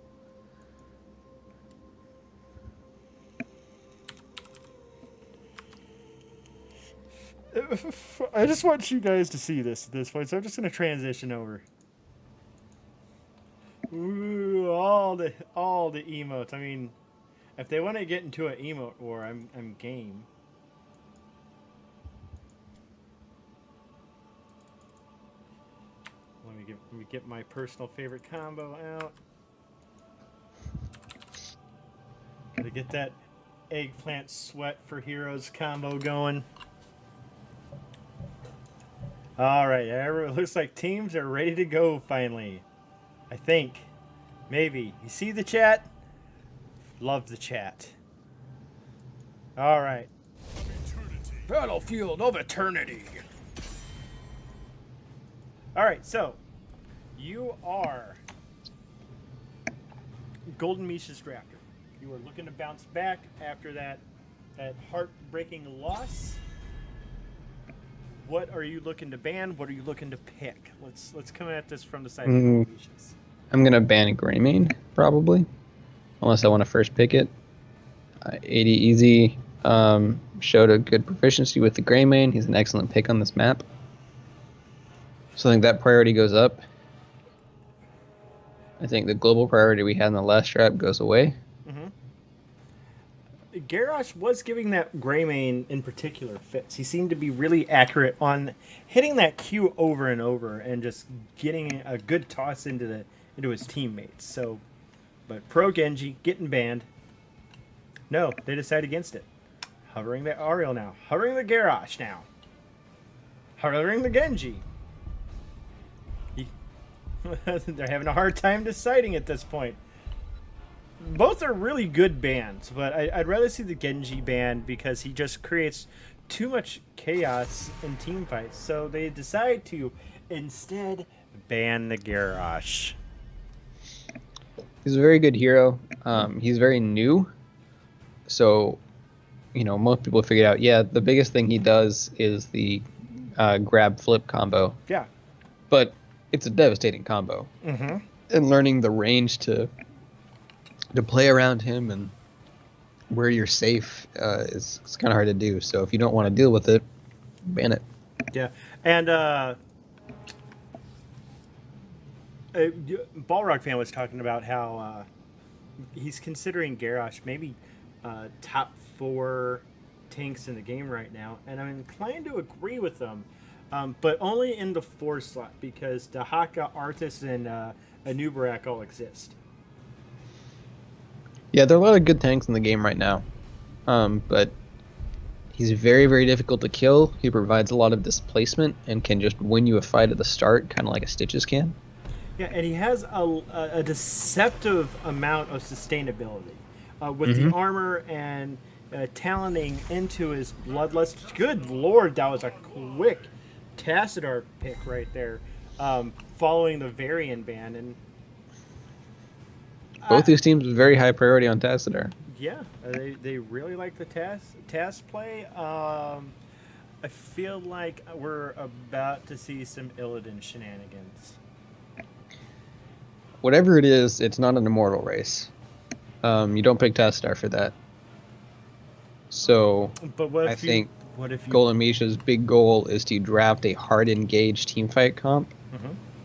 I just want you guys to see this at this point, so I'm just going to transition over. Ooh, all the emotes. I mean, if they want to get into an emote war, I'm game. Let me get my personal favorite combo out. Gotta get that eggplant sweat for heroes combo going. All right, it looks like teams are ready to go finally. I think. Maybe. You see the chat? Love the chat. All right. Battlefield of Eternity. All right, so you are Golden Mishas drafter. You are looking to bounce back after that heartbreaking loss. What are you looking to ban? What are you looking to pick? Let's come at this from the side of the Golden Mishas. I'm gonna ban Greymane probably, unless I want to first pick it. ADEZ showed a good proficiency with the Greymane. He's an excellent pick on this map. So I think that priority goes up. I think the global priority we had in the last trap goes away. Garrosh was giving that Greymane in particular fits. He seemed to be really accurate on hitting that Q over and over and just getting a good toss into his teammates. So, but Pro Genji getting banned. No, they decide against it. Hovering the Ariel now. Hovering the Garrosh now. Hovering the Genji. They're having a hard time deciding at this point. Both are really good bans, but I'd rather see the Genji ban because he just creates too much chaos in team fights. So they decide to instead ban the Garrosh. He's a very good hero. He's very new. So, most people figured out, the biggest thing he does is the grab flip combo. Yeah. But it's a devastating combo. Mm-hmm. And learning the range to play around him and where you're safe is kind of hard to do. So if you don't want to deal with it, ban it. Yeah. And Balrog fan was talking about how he's considering Garrosh maybe top 4 tanks in the game right now. And I'm inclined to agree with them. But only in the 4 slot because Dahaka, Arthas, and a new Barak all exist. Yeah, there are a lot of good tanks in the game right now, but he's very, very difficult to kill. He provides a lot of displacement and can just win you a fight at the start, kind of like a Stitches can. Yeah, and he has a deceptive amount of sustainability with the armor and talenting into his bloodlust. Good lord, that was a quick Tassadar pick right there, following the Varian ban. And both these teams with very high priority on Tassadar. Yeah, they really like the task play. I feel like we're about to see some Illidan shenanigans. Whatever it is, it's not an immortal race. You don't pick Tassadar for that. So But I think Golden Misha's big goal is to draft a hard engaged teamfight comp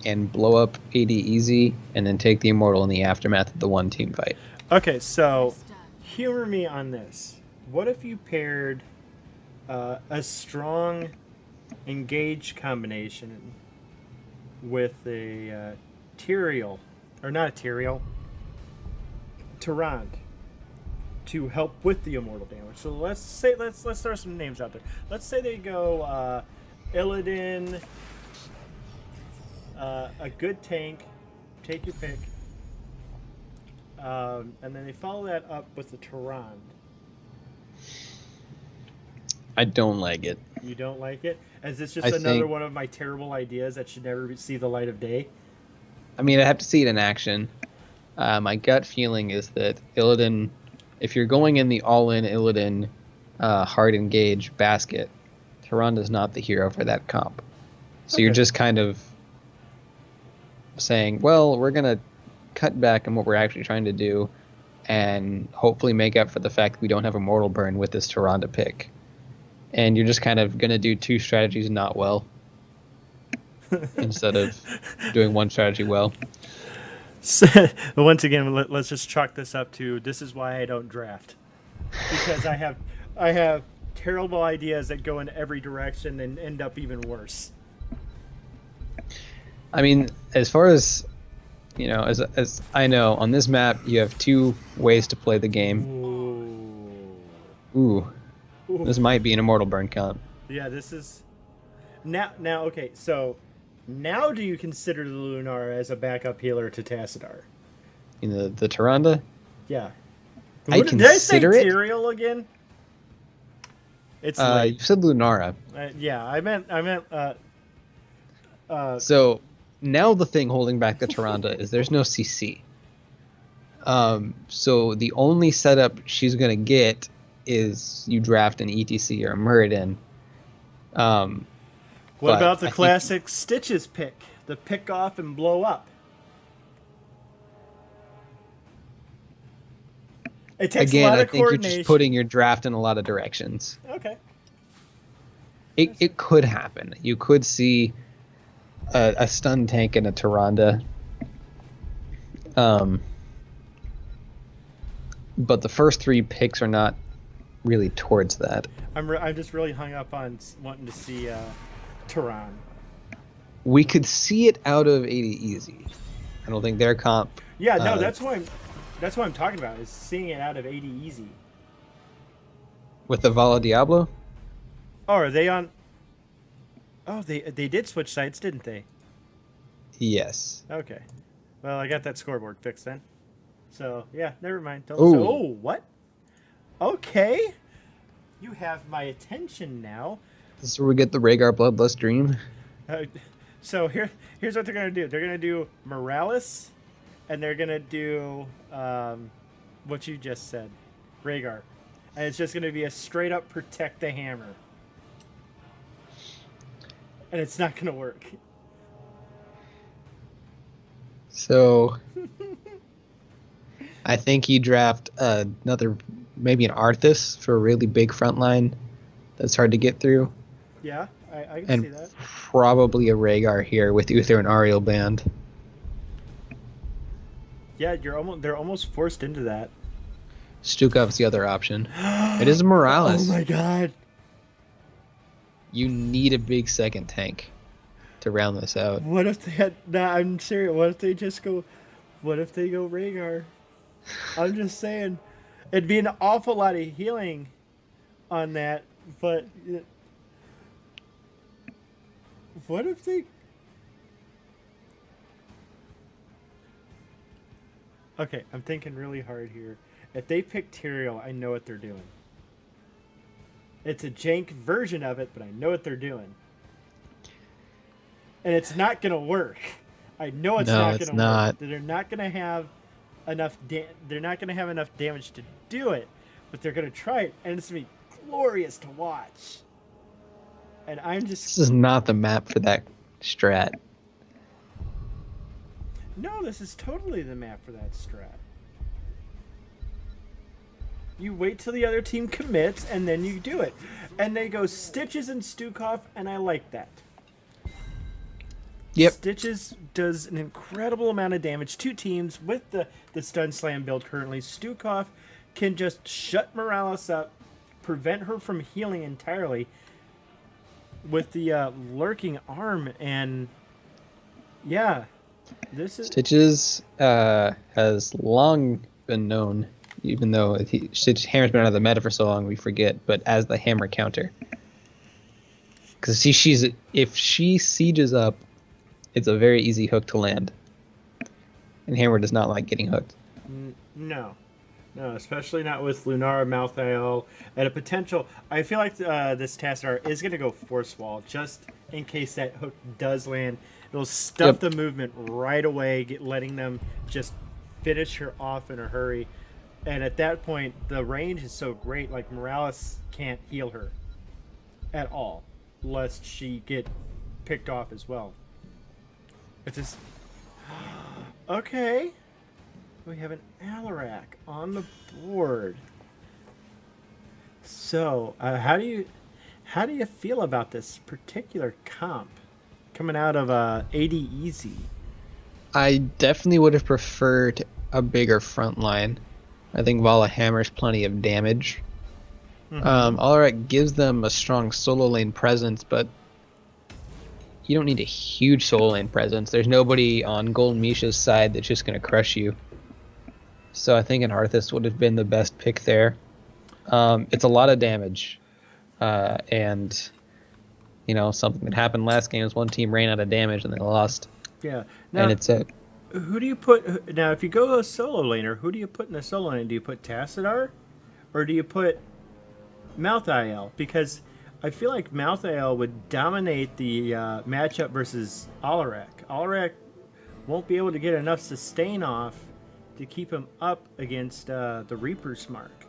and blow up ADEZ and then take the immortal in the aftermath of the one team fight. Okay, so humor me on this. What if you paired a strong engaged combination with a Tyrael, or not a Tyrael, Tyrande, to help with the immortal damage? So let's throw some names out there. Let's say they go Illidan, a good tank, take your pick, and then they follow that up with the Tyrande. I don't like it. You don't like it? Is this just another one of my terrible ideas that should never see the light of day? I mean, I have to see it in action. My gut feeling is that Illidan, if you're going in the all-in Illidan hard engage basket, Tyrande is not the hero for that comp. So you're just kind of saying, well, we're going to cut back on what we're actually trying to do and hopefully make up for the fact that we don't have a mortal burn with this Tyrande pick. And you're just kind of going to do two strategies not well instead of doing one strategy well. So, once again, let's just chalk this up to this is why I don't draft, because I have terrible ideas that go in every direction and end up even worse. I mean, as far as you know, as I know, on this map you have two ways to play the game. Ooh. This might be an immortal burn comp. Yeah, this is now. Okay, so now do you consider the Lunara as a backup healer to Tassadar? In the Tyrande? Yeah. Did I say Tyrael again? It's you said Lunara. Yeah, I meant. So now the thing holding back the Tyrande is there's no CC. So the only setup she's gonna get is you draft an ETC or a Muradin. What about the classic Stitches pick? The pick off and blow up. It takes a lot of coordination. You're just putting your draft in a lot of directions. Okay. It could happen. You could see a stun tank and a Tyrande. But the first three picks are not really towards that. I'm just really hung up on wanting to see Tyrande. We could see it out of ADEZ. I don't think their comp. Yeah, no, that's what I'm talking about, is seeing it out of ADEZ. With the Vala Diablo? Oh, are they on? Oh, they did switch sites, didn't they? Yes. Okay. Well, I got that scoreboard fixed then. So yeah, never mind. Oh, what? Okay. You have my attention now. This is where we get the Rhaegar Bloodlust Dream. So here's what they're gonna do. They're gonna do Morales, and they're gonna do what you just said, Rhaegar, and it's just gonna be a straight up protect the hammer, and it's not gonna work. So I think you draft maybe an Arthas for a really big front line that's hard to get through. Yeah, I can see that. Probably a Rhaegar here with Uther and Ariel band. Yeah, they're almost forced into that. Stukov's the other option. It is Morales. Oh my god. You need a big second tank to round this out. What if they had? Nah, I'm serious. What if they just go? What if they go Rhaegar? I'm just saying, it'd be an awful lot of healing on that. But what if they? Okay, I'm thinking really hard here. If they pick Tyrael, I know what they're doing. It's a jank version of it, but I know what they're doing. And it's not going to work. I know it's not going to work. They're not going to have enough they're not going to have enough damage to do it, but they're going to try it, and it's going to be glorious to watch. And I'm just... This is not the map for that strat. No, this is totally the map for that strat. You wait till the other team commits, and then you do it. And they go Stitches and Stukov, and I like that. Yep. Stitches does an incredible amount of damage to teams with the Stun Slam build currently. Stukov can just shut Morales up, prevent her from healing entirely with the lurking arm, and yeah, this is... Stitches has long been known, even though Hammer's been out of the meta for so long, we forget, but as the hammer counter. Because if she sieges up, it's a very easy hook to land. And Hammer does not like getting hooked. No, especially not with Lunara, Malthael, and a potential... I feel like this Tassadar is going to go Force Wall, just in case that hook does land. It'll stuff the movement right away, letting them just finish her off in a hurry. And at that point, the range is so great, like Morales can't heal her at all, lest she get picked off as well. It's just... Okay. We have an Alarak on the board. So, how do you feel about this particular comp coming out of ADEZ? I definitely would have preferred a bigger front line. I think Vala hammers plenty of damage. Alarak gives them a strong solo lane presence, but you don't need a huge solo lane presence. There's nobody on Golden Mishas side that's just going to crush you. So I think an Arthas would have been the best pick there. It's a lot of damage. And, something that happened last game is one team ran out of damage and they lost. Yeah. Now, and it's it. Who do you put... Now, if you go a solo laner, who do you put in the solo lane? Do you put Tassadar? Or do you put Malthael? Because I feel like Malthael would dominate the matchup versus Alarak. Alarak won't be able to get enough sustain off to keep him up against the Reaper's Mark.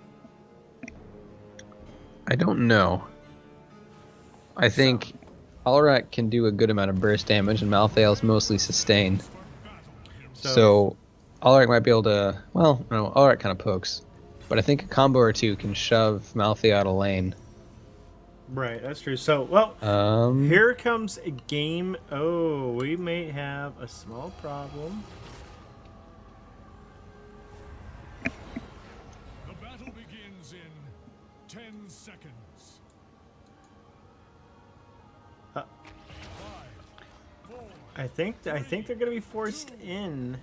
I don't know. I think Alarak can do a good amount of burst damage, and Malthael's mostly sustain. So Alarak might be able to... Well, no, Alarak kind of pokes. But I think a combo or two can shove Malthael out of lane. Right, that's true. So, well, here comes a game. Oh, we may have a small problem. The battle begins in 10 seconds. 5, 4, I think they're going to be forced in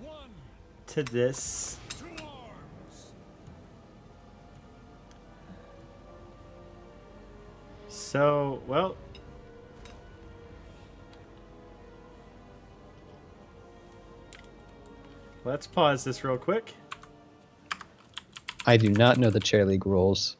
to this. to arms. So, well, let's pause this real quick. I do not know the chair league rules.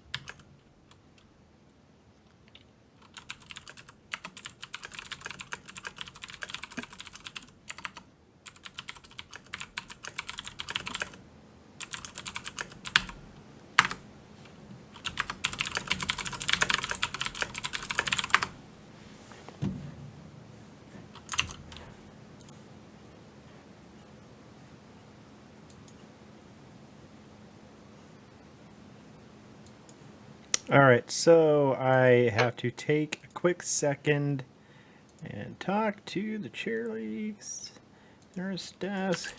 All right, so I have to take a quick second and talk to the chair leagues. There's desk.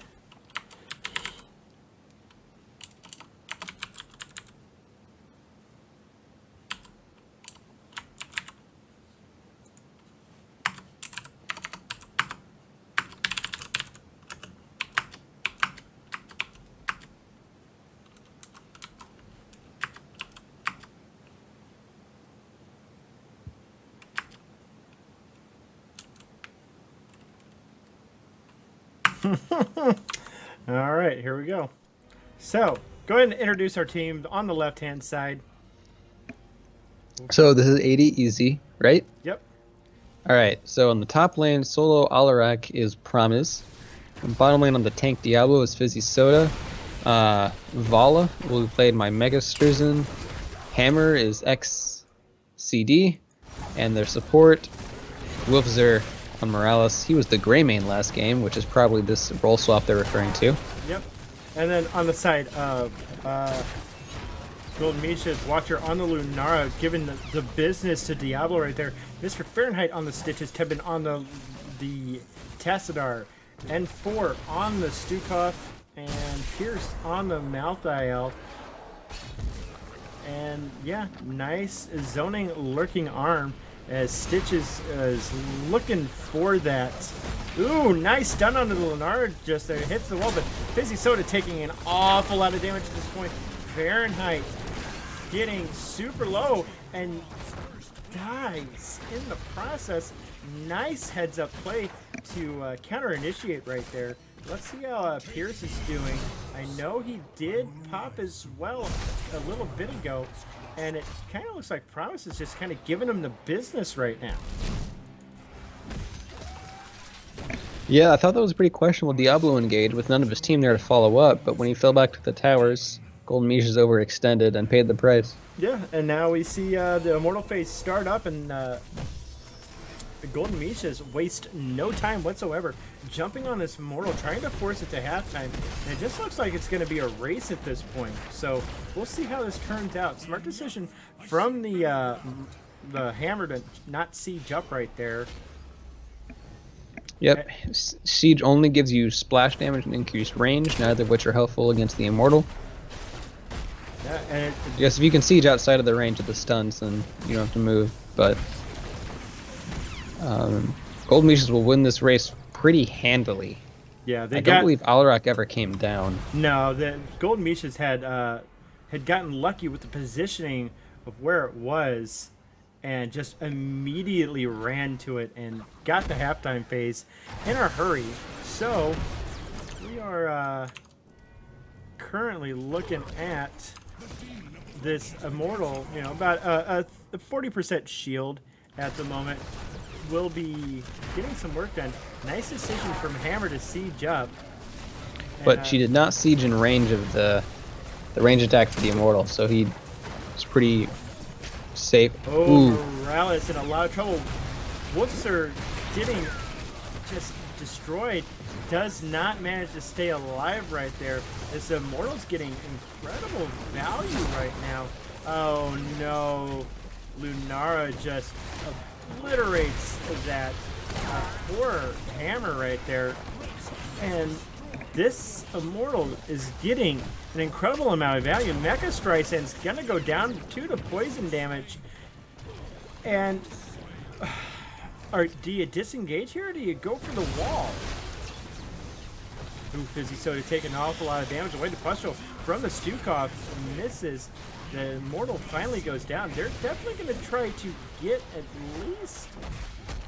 All right, here we go. So, go ahead and introduce our team on the left-hand side. So this is ADEZ, right? Yep. All right. So on the top lane, solo Alarak is Promise. And bottom lane on the tank Diablo is Fizzy Soda. Vala will be played by Mega Sturzen. Hammer is XCD, and their support Wolfzer on Morales. He was the gray main last game, which is probably this role swap they're referring to. Yep. And then on the side of Golden Mishas, Watcher on the Lunara, giving the business to Diablo right there. Mr. Fahrenheit on the Stitches, Tebin on the Tassadar, N4 on the Stukov, and Pierce on the Malthael. And yeah, nice zoning lurking arm as Stitches is looking for that. Ooh, nice stun onto the Lunara just there. Hits the wall, but Fizzy Soda taking an awful lot of damage at this point. Fahrenheit getting super low and dies in the process. Nice heads up play to counter initiate right there. Let's see how Pierce is doing. I know he did pop as well a little bit ago, and it kind of looks like Promise is just kind of giving him the business right now. Yeah, I thought that was a pretty questionable Diablo engage with none of his team there to follow up, but when he fell back to the towers, Golden Mishas overextended and paid the price. Yeah, and now we see the Immortal Phase start up, and the Golden Mishas waste no time whatsoever jumping on this Immortal, trying to force it to halftime, and it just looks like it's going to be a race at this point. So we'll see how this turns out. Smart decision from the Hammer to not siege up right there. Yep, Siege only gives you splash damage and increased range, neither of which are helpful against the Immortal. Yeah, and Yes, if you can siege outside of the range of the stuns, then you don't have to move, but Golden Mishas will win this race pretty handily. yeah, I don't believe Alarak ever came down. No, the Golden Mishas had gotten lucky with the positioning of where it was, and just immediately ran to it and got the halftime phase in a hurry. So we are currently looking at this Immortal, you know, about a 40% shield at the moment. Will be getting some work done. Nice decision from Hammer to siege up. But And, she did not siege in range of the range attack for the Immortal, so he was pretty safe. Oh, Ooh, Morales in a lot of trouble. Wolfser getting just destroyed. Does not manage to stay alive right there. This Immortal's getting incredible value right now. Oh no. Lunara just obliterates that poor Hammer right there. And this Immortal is getting an incredible amount of value. Mecha Streisand's gonna go down to 2 to poison damage. And do you disengage here or do you go for the wall? Ooh, Fizzy Soda taking an awful lot of damage away. The Pustro from the Stukov misses. The Immortal finally goes down. They're definitely going to try to get at least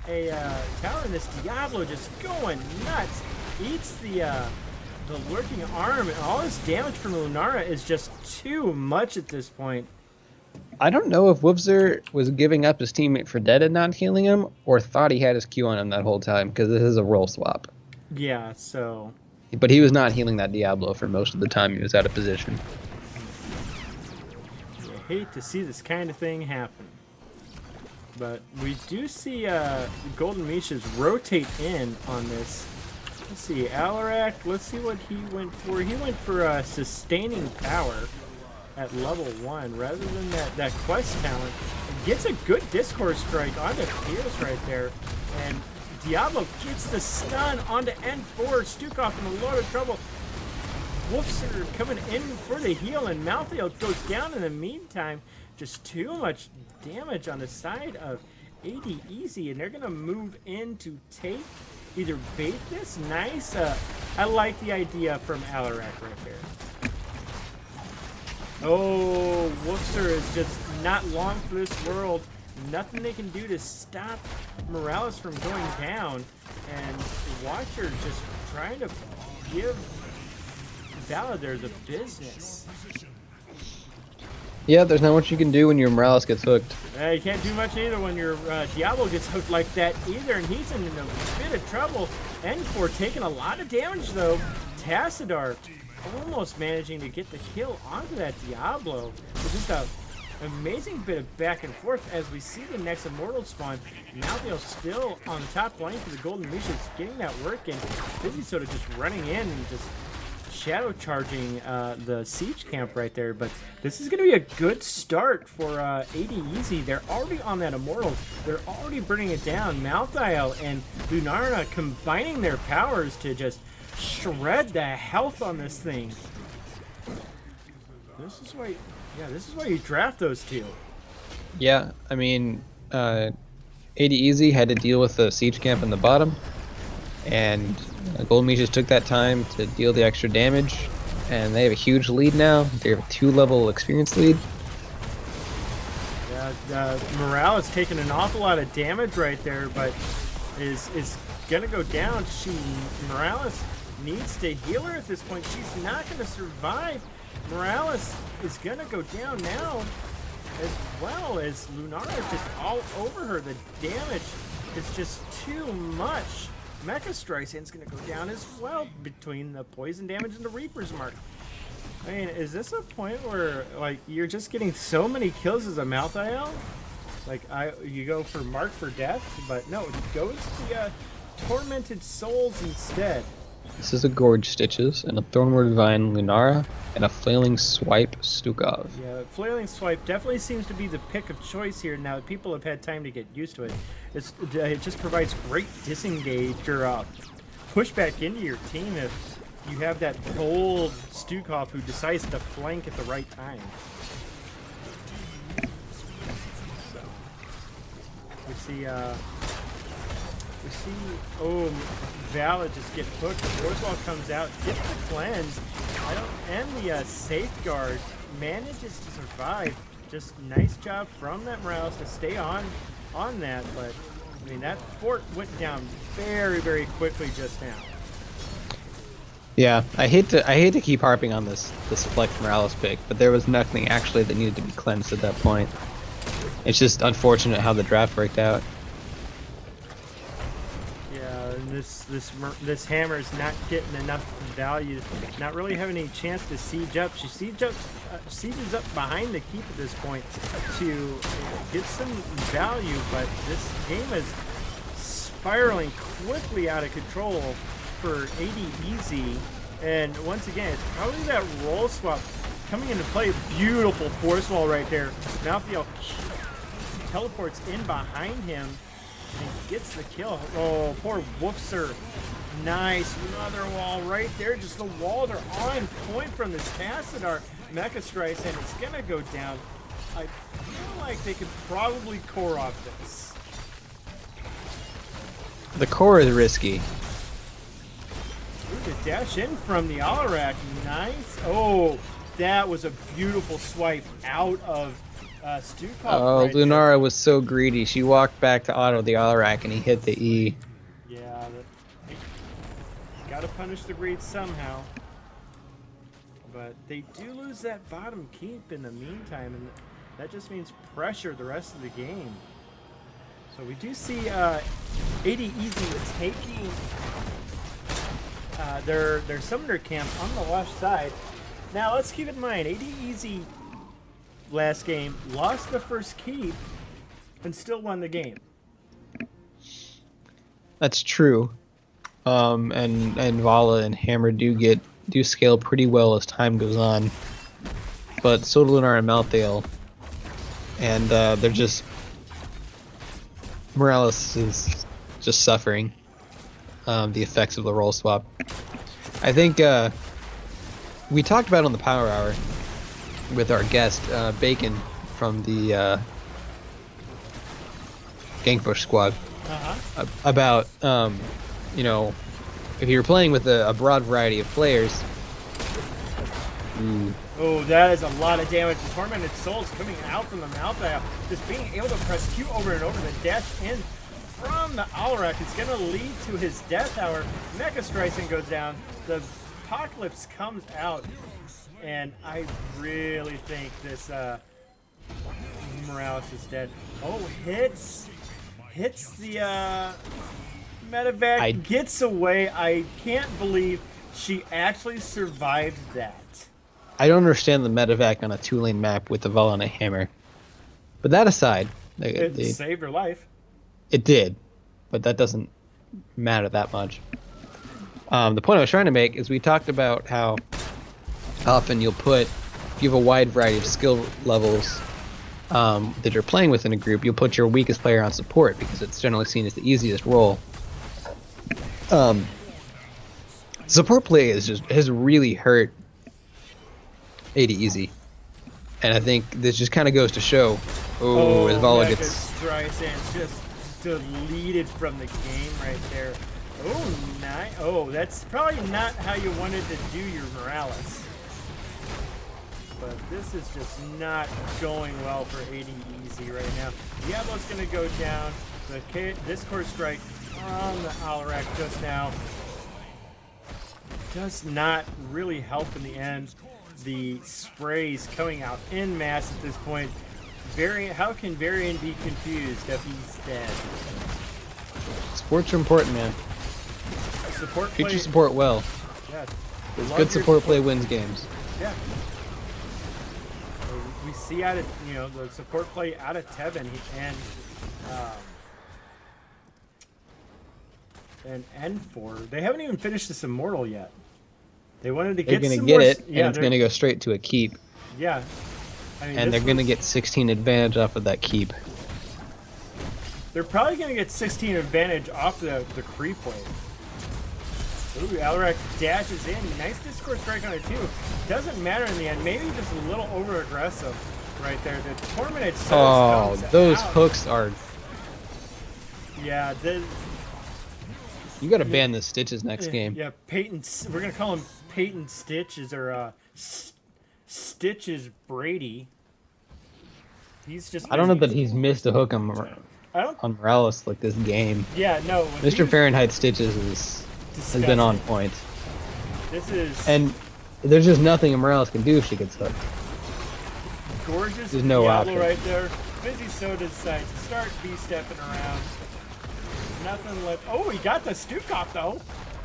a tower in this. Diablo just going nuts. Eats the lurking arm, and all this damage from Lunara is just too much at this point. I don't know if Wolfzer was giving up his teammate for dead and not healing him, or thought he had his Q on him that whole time, because this is a role swap. Yeah, so But he was not healing that Diablo for most of the time he was out of position. I hate to see this kind of thing happen. But we do see Golden Mishas rotate in on this. Let's see, Alarak, let's see what he went for. He went for sustaining power at level 1 rather than that quest talent. Gets a good Discord strike onto Pierce right there. And Diablo gets the stun onto N4. Stukov in a lot of trouble. Wolfser coming in for the heal, and Malthael goes down in the meantime. Just too much damage on the side of ADEZ, and they're going to move in to take, either bait this. Nice. I like the idea from Alarak right there. Oh, Wolfser is just not long for this world. Nothing they can do to stop Morales from going down. And Watcher just trying to give Valor the business. Yeah, there's not much you can do when your Morales gets hooked. You can't do much either when your Diablo gets hooked like that either, and he's in a bit of trouble. N4 taking a lot of damage though. Tassadar almost managing to get the kill onto that Diablo. With just a amazing bit of back and forth as we see the next Immortal spawn. Malthael still on the top lane for the Golden Mishas, getting that work, and Busy sort of just running in and just shadow charging the siege camp right there. But this is going to be a good start for ADEZ. They're already on that Immortal. They're already burning it down. Malthael and Lunarna combining their powers to just shred the health on this thing. This is why, yeah, this is why you draft those two. Yeah, I mean, ADEZ had to deal with the siege camp in the bottom, and Golden Mishas took that time to deal the extra damage, and they have a huge lead now. They have a 2-level experience lead. Yeah, Morale is taking an awful lot of damage right there, but is gonna go down. Morales needs to heal her at this point. She's not gonna survive. Morales is gonna go down now, as well as Lunarna is just all over her. The damage is just too much. Mecha Streisand's gonna go down as well between the poison damage and the Reaper's Mark. I mean, is this a point where like you're just getting so many kills as a Malthael? Like you go for Mark for death, but no, it goes to the Tormented Souls instead. This is a Gorge Stitches, and a Thornward Vine Lunara, and a Flailing Swipe Stukov. Yeah, Flailing Swipe definitely seems to be the pick of choice here now that people have had time to get used to it. It just provides great disengage or push back into your team if you have that bold Stukov who decides to flank at the right time. So, we see, oh, Valid just get hooked. The Forcewall comes out, gets the cleanse, and the safeguard manages to survive. Just nice job from that Morales to stay on that, but I mean that fort went down very, very quickly just now. Yeah, I hate to keep harping on this Flex Morales pick, but there was nothing actually that needed to be cleansed at that point. It's just unfortunate how the draft worked out. Yeah, and this hammer is not getting enough value, not really having any chance to siege up. She sieges up behind the keep at this point to get some value, but this game is spiraling quickly out of control for ADEZ. And once again, it's probably that roll swap coming into play. Beautiful force wall right there. Malthael teleports in behind him and gets the kill. Oh, poor Woofser. Nice another wall right there. Just the walls are on point from this Tassadar Mecha Streisand. It's gonna go down. I feel like they could probably core off this. The core is risky. Ooh, the dash in from the Alarak. Nice. Oh, that was a beautiful swipe out of Stukov. Oh, right Lunara there. was so greedy. She walked back to auto the Alarak and he hit the E. Yeah, you gotta punish the greed somehow. But they do lose that bottom keep in the meantime, and that just means pressure the rest of the game. So we do see ADEZ taking their summoner camp on the left side. Now let's keep in mind, ADEZ last game lost the first keep and still won the game. That's true. And Vala and Hammer do scale pretty well as time goes on. But so do Lunar and Malthael. And they're just Morales is just suffering the effects of the roll swap. I think we talked about it on the Power Hour with our guest Bacon from the Gangbush squad about you know, if you're playing with a broad variety of players. Oh, that is a lot of damage. The Tormented Souls coming out from the Malthael. Just being able to press Q over and over. The dash in from the Alarak is going to lead to his death hour. Mecha Strison goes down. The Apocalypse comes out. And I really think this Morales is dead. Oh, hits the medevac, gets away. I can't believe she actually survived that. I don't understand the medevac on a 2-lane map with the Val on a hammer. But that aside, It saved her life. It did, but that doesn't matter that much. The point I was trying to make is we talked about how often you have a wide variety of skill levels that you're playing with in a group, you'll put your weakest player on support because it's generally seen as the easiest role. Support play has really hurt ADEZ, and I think this just kind of goes to show. As Vala gets Streisand's just deleted from the game right there. Oh, nice. Oh, that's probably not how you wanted to do your Morales. But this is just not going well for ADEZ right now. Diablo's going to go down. The Discord strike on the Alarak just now does not really help in the end. The sprays coming out en masse at this point. How can Varian be confused if he's dead? Sports are important, man. Support Treat play. your support well. Yeah. Good support play wins games. Yeah. We see out of the support play out of Tevin and N4. They haven't even finished this Immortal yet. They wanted to They're get gonna some get more, it, and it's gonna go straight to a keep. Yeah. I mean, and they're gonna get 16 advantage off of that keep. They're probably gonna get 16 advantage off the creep wave. Ooh, Alarak dashes in. Nice Discord strike on it too. Doesn't matter in the end. Maybe just a little over aggressive right there. The Tormented Souls comes those out. hooks are. Yeah, You gotta ban the Stitches next game. Yeah, Peyton. We're gonna call him Peyton Stitches or Stitches Brady. He's just. I don't know that he's missed a hook on on Morales like this game. Yeah, no. Mr. Fahrenheit Stitches has been on point. This is. And there's just nothing Morales can do if she gets hooked. Gorgeous. There's no Diablo option. right there. Busy so decides to start B-stepping around. Nothing left. Oh, he got the Stukov though.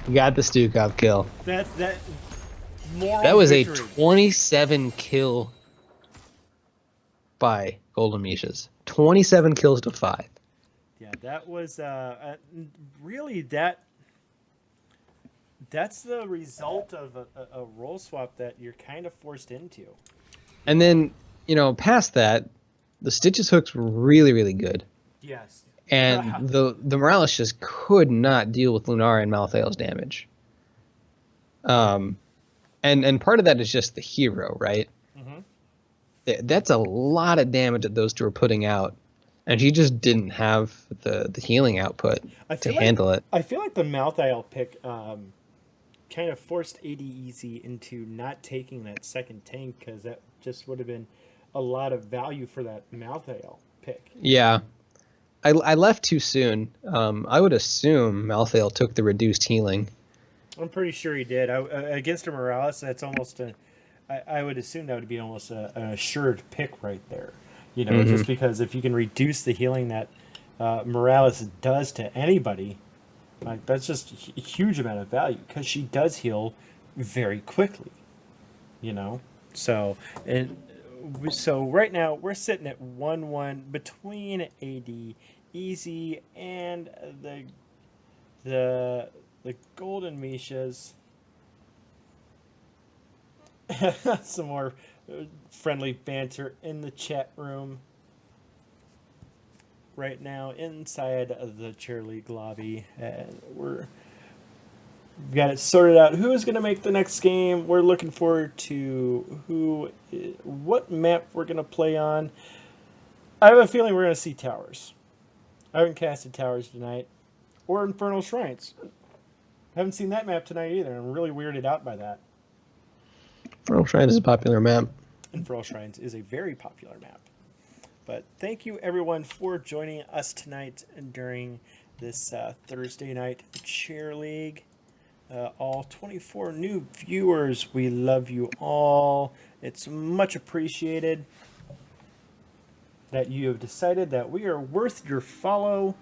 You got the Stukov kill. That moral That was victory. a 27 kill by Golden Mishas. 27 kills to 5. Yeah, that was really that's the result of a role swap that you're kind of forced into. And then, past that, the Stitches hooks were really, really good. Yes. And the Morales just could not deal with Lunara and Malthael's damage. And part of that is just the hero, right? Mm-hmm. That's a lot of damage that those two are putting out. And she just didn't have the healing output to handle it. I feel like the Malthael pick kind of forced ADEZ into not taking that second tank because that just would have been a lot of value for that Malthael pick. Yeah. I left too soon. I would assume Malthael took the reduced healing. I'm pretty sure he did. Against a Morales, that's almost I would assume that would be almost an assured pick right there. Just because if you can reduce the healing that Morales does to anybody, like that's just a huge amount of value because she does heal very quickly. So right now we're sitting at 1-1 between ADEZ and the Golden Mishas. Some more friendly banter in the chat room right now inside of the Cheer League lobby, and we've got it sorted out. Who is going to make the next game? We're looking forward to what map we're going to play on. I have a feeling we're going to see Towers. I haven't casted Towers tonight, or Infernal Shrines. Haven't seen that map tonight either. I'm really weirded out by that. Infernal Shrines is a popular map. Infernal Shrines is a very popular map. But thank you everyone for joining us tonight during this Thursday night cheer league. All 24 new viewers, we love you all. It's much appreciated that you have decided that we are worth your follow.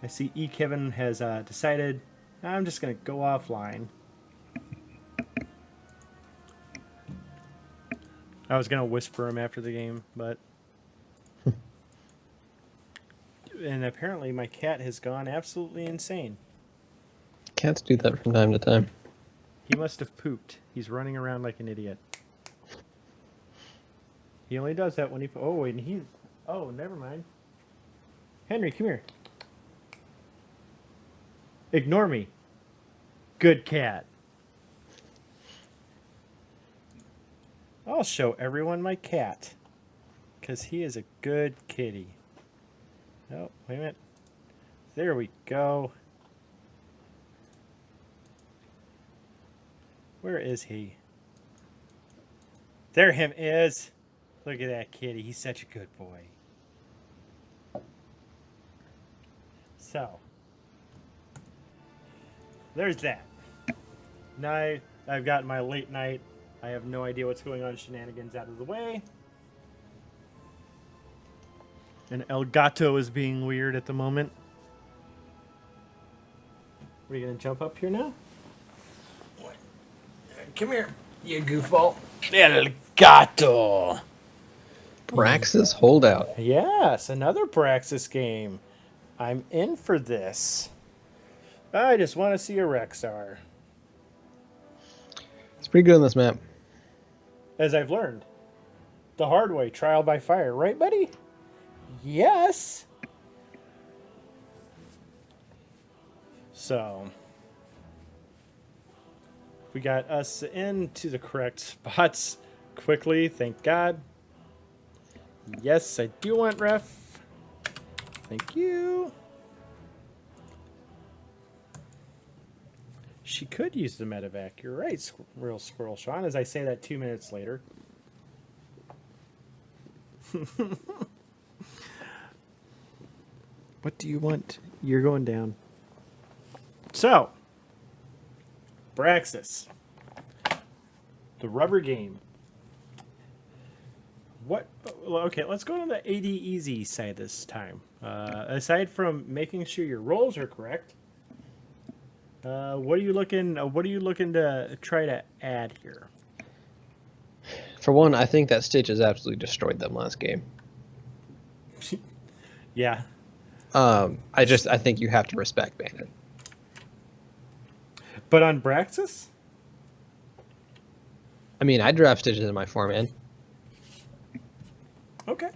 I see E. Kevin has decided I'm just going to go offline. I was going to whisper him after the game, but... And apparently my cat has gone absolutely insane. Cats do that from time to time. He must have pooped. He's running around like an idiot. He only does that when he... Oh, and he... Oh, never mind. Henry, come here. Ignore me. Good cat. I'll show everyone my cat. Because he is a good kitty. Oh, wait a minute. There we go. Where is he? There him is. Look at that kitty. He's such a good boy. So. There's that. Now I've got my late night. I have no idea what's going on. Shenanigans out of the way. And El Gato is being weird at the moment. Are you going to jump up here now? Come here, you goofball. El Gato. Braxis Holdout. Yes, another Praxis game. I'm in for this. I just want to see a Rexar. It's pretty good on this map. As I've learned. The hard way, trial by fire. Right, buddy? Yes. So, we got us into the correct spots quickly, thank God. Yes, I do want ref. Thank you. She could use the medevac. You're right, Real Squirrel Sean, as I say that 2 minutes later. What do you want? You're going down. So, Braxis. The rubber game. What? Okay, let's go to the ADEZ side this time. Aside from making sure your rolls are correct, what are you looking? What are you looking to try to add here? For one, I think that Stitch has absolutely destroyed them last game. Yeah. I think you have to respect Bandit. But on Braxis? I mean, I draft Stitches in my 4-man. Okay.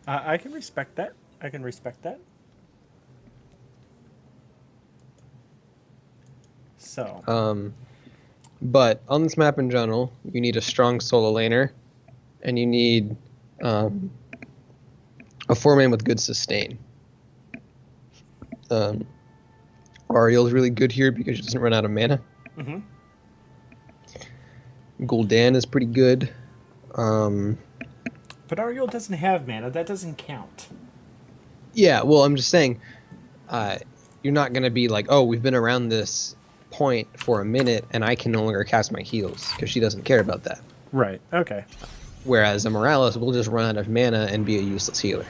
I can respect that. I can respect that. So. But on this map in general, you need a strong solo laner, and you need a 4-man with good sustain. Ariel's really good here because she doesn't run out of mana. Mm-hmm. Gul'dan is pretty good. But Ariel doesn't have mana. That doesn't count. Yeah, well, I'm just saying, you're not going to be like, oh, we've been around this point for a minute, and I can no longer cast my heals, because she doesn't care about that. Right, okay. Whereas a Morales will just run out of mana and be a useless healer.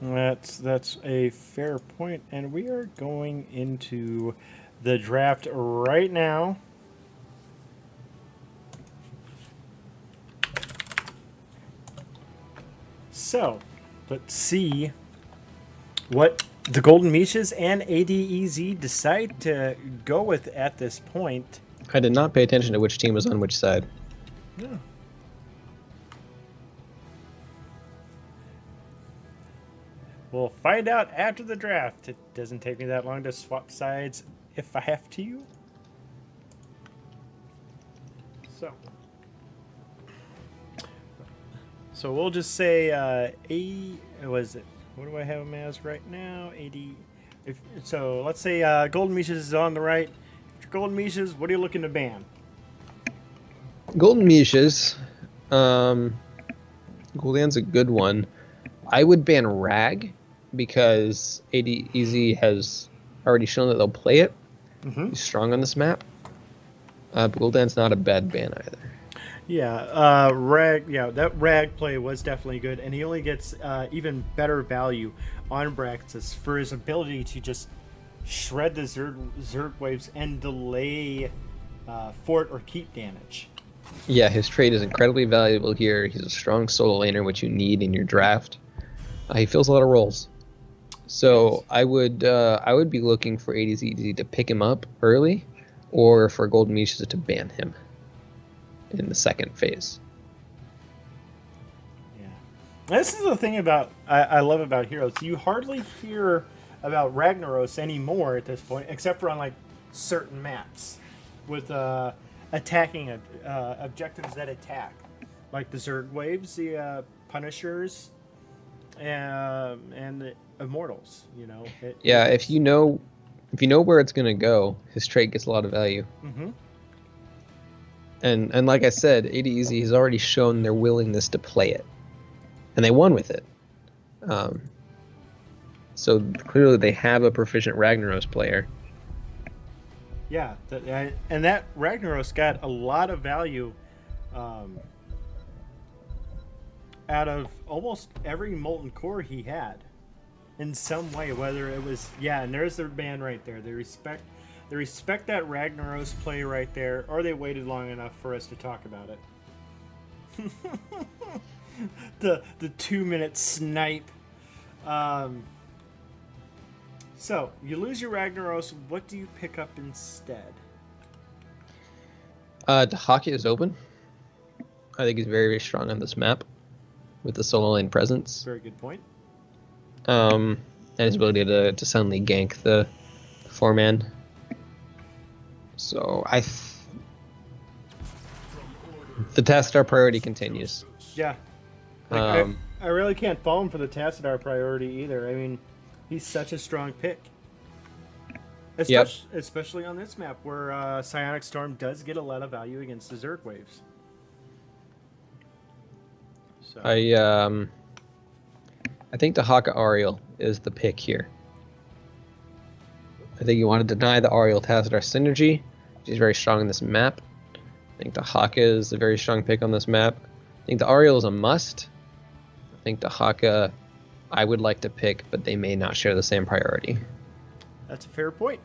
That's a fair point, and we are going into the draft right now. So, let's see what the Golden Mishas and ADEZ decide to go with at this point. I did not pay attention to which team was on which side. Yeah. We'll find out after the draft. It doesn't take me that long to swap sides if I have to. So we'll just say was it? What do I have him as right now? 80. So let's say Golden Mishas is on the right. Golden Mishas, what are you looking to ban? Golden Mishas, Gul'dan's a good one. I would ban Rag because ADEZ has already shown that they'll play it. Mm-hmm. He's strong on this map. But Gul'dan's not a bad ban either. Yeah, Rag. Yeah, that Rag play was definitely good, and he only gets even better value on Braxis for his ability to just shred the Zerg waves and delay fort or keep damage. Yeah, his trade is incredibly valuable here. He's a strong solo laner, which you need in your draft. He fills a lot of roles. So I would be looking for ADZ to pick him up early, or for Golden Mishas to ban him in the second phase. Yeah, this is the thing about I love about Heroes. You hardly hear about Ragnaros anymore at this point, except for on like certain maps with attacking objectives that attack, like the Zerg waves, the Punishers, and the Immortals. You know. If you know where it's gonna go, his trait gets a lot of value. Mm-hmm. And like I said, ADEZ has already shown their willingness to play it, and they won with it. So clearly they have a proficient Ragnaros player. Yeah, and that Ragnaros got a lot of value out of almost every Molten Core he had in some way, whether it was... Yeah, and there's their ban right there. They respect that Ragnaros play right there, or they waited long enough for us to talk about it. the 2-minute snipe. So, you lose your Ragnaros, what do you pick up instead? Dahaka is open. I think he's very, very strong on this map with the solo lane presence. Very good point. And his ability to suddenly gank the 4-man. So the Tassadar priority continues. Yeah. I really can't fault him for the Tassadar priority either. I mean, he's such a strong pick. Especially on this map where Psionic Storm does get a lot of value against the Zerg waves. So. I think Dahaka Ariel is the pick here. I think you want to deny the Ariel Tassadar synergy. She's very strong in this map. I think Dahaka is a very strong pick on this map. I think the Ariel is a must. I think Dahaka I would like to pick, but they may not share the same priority. That's a fair point.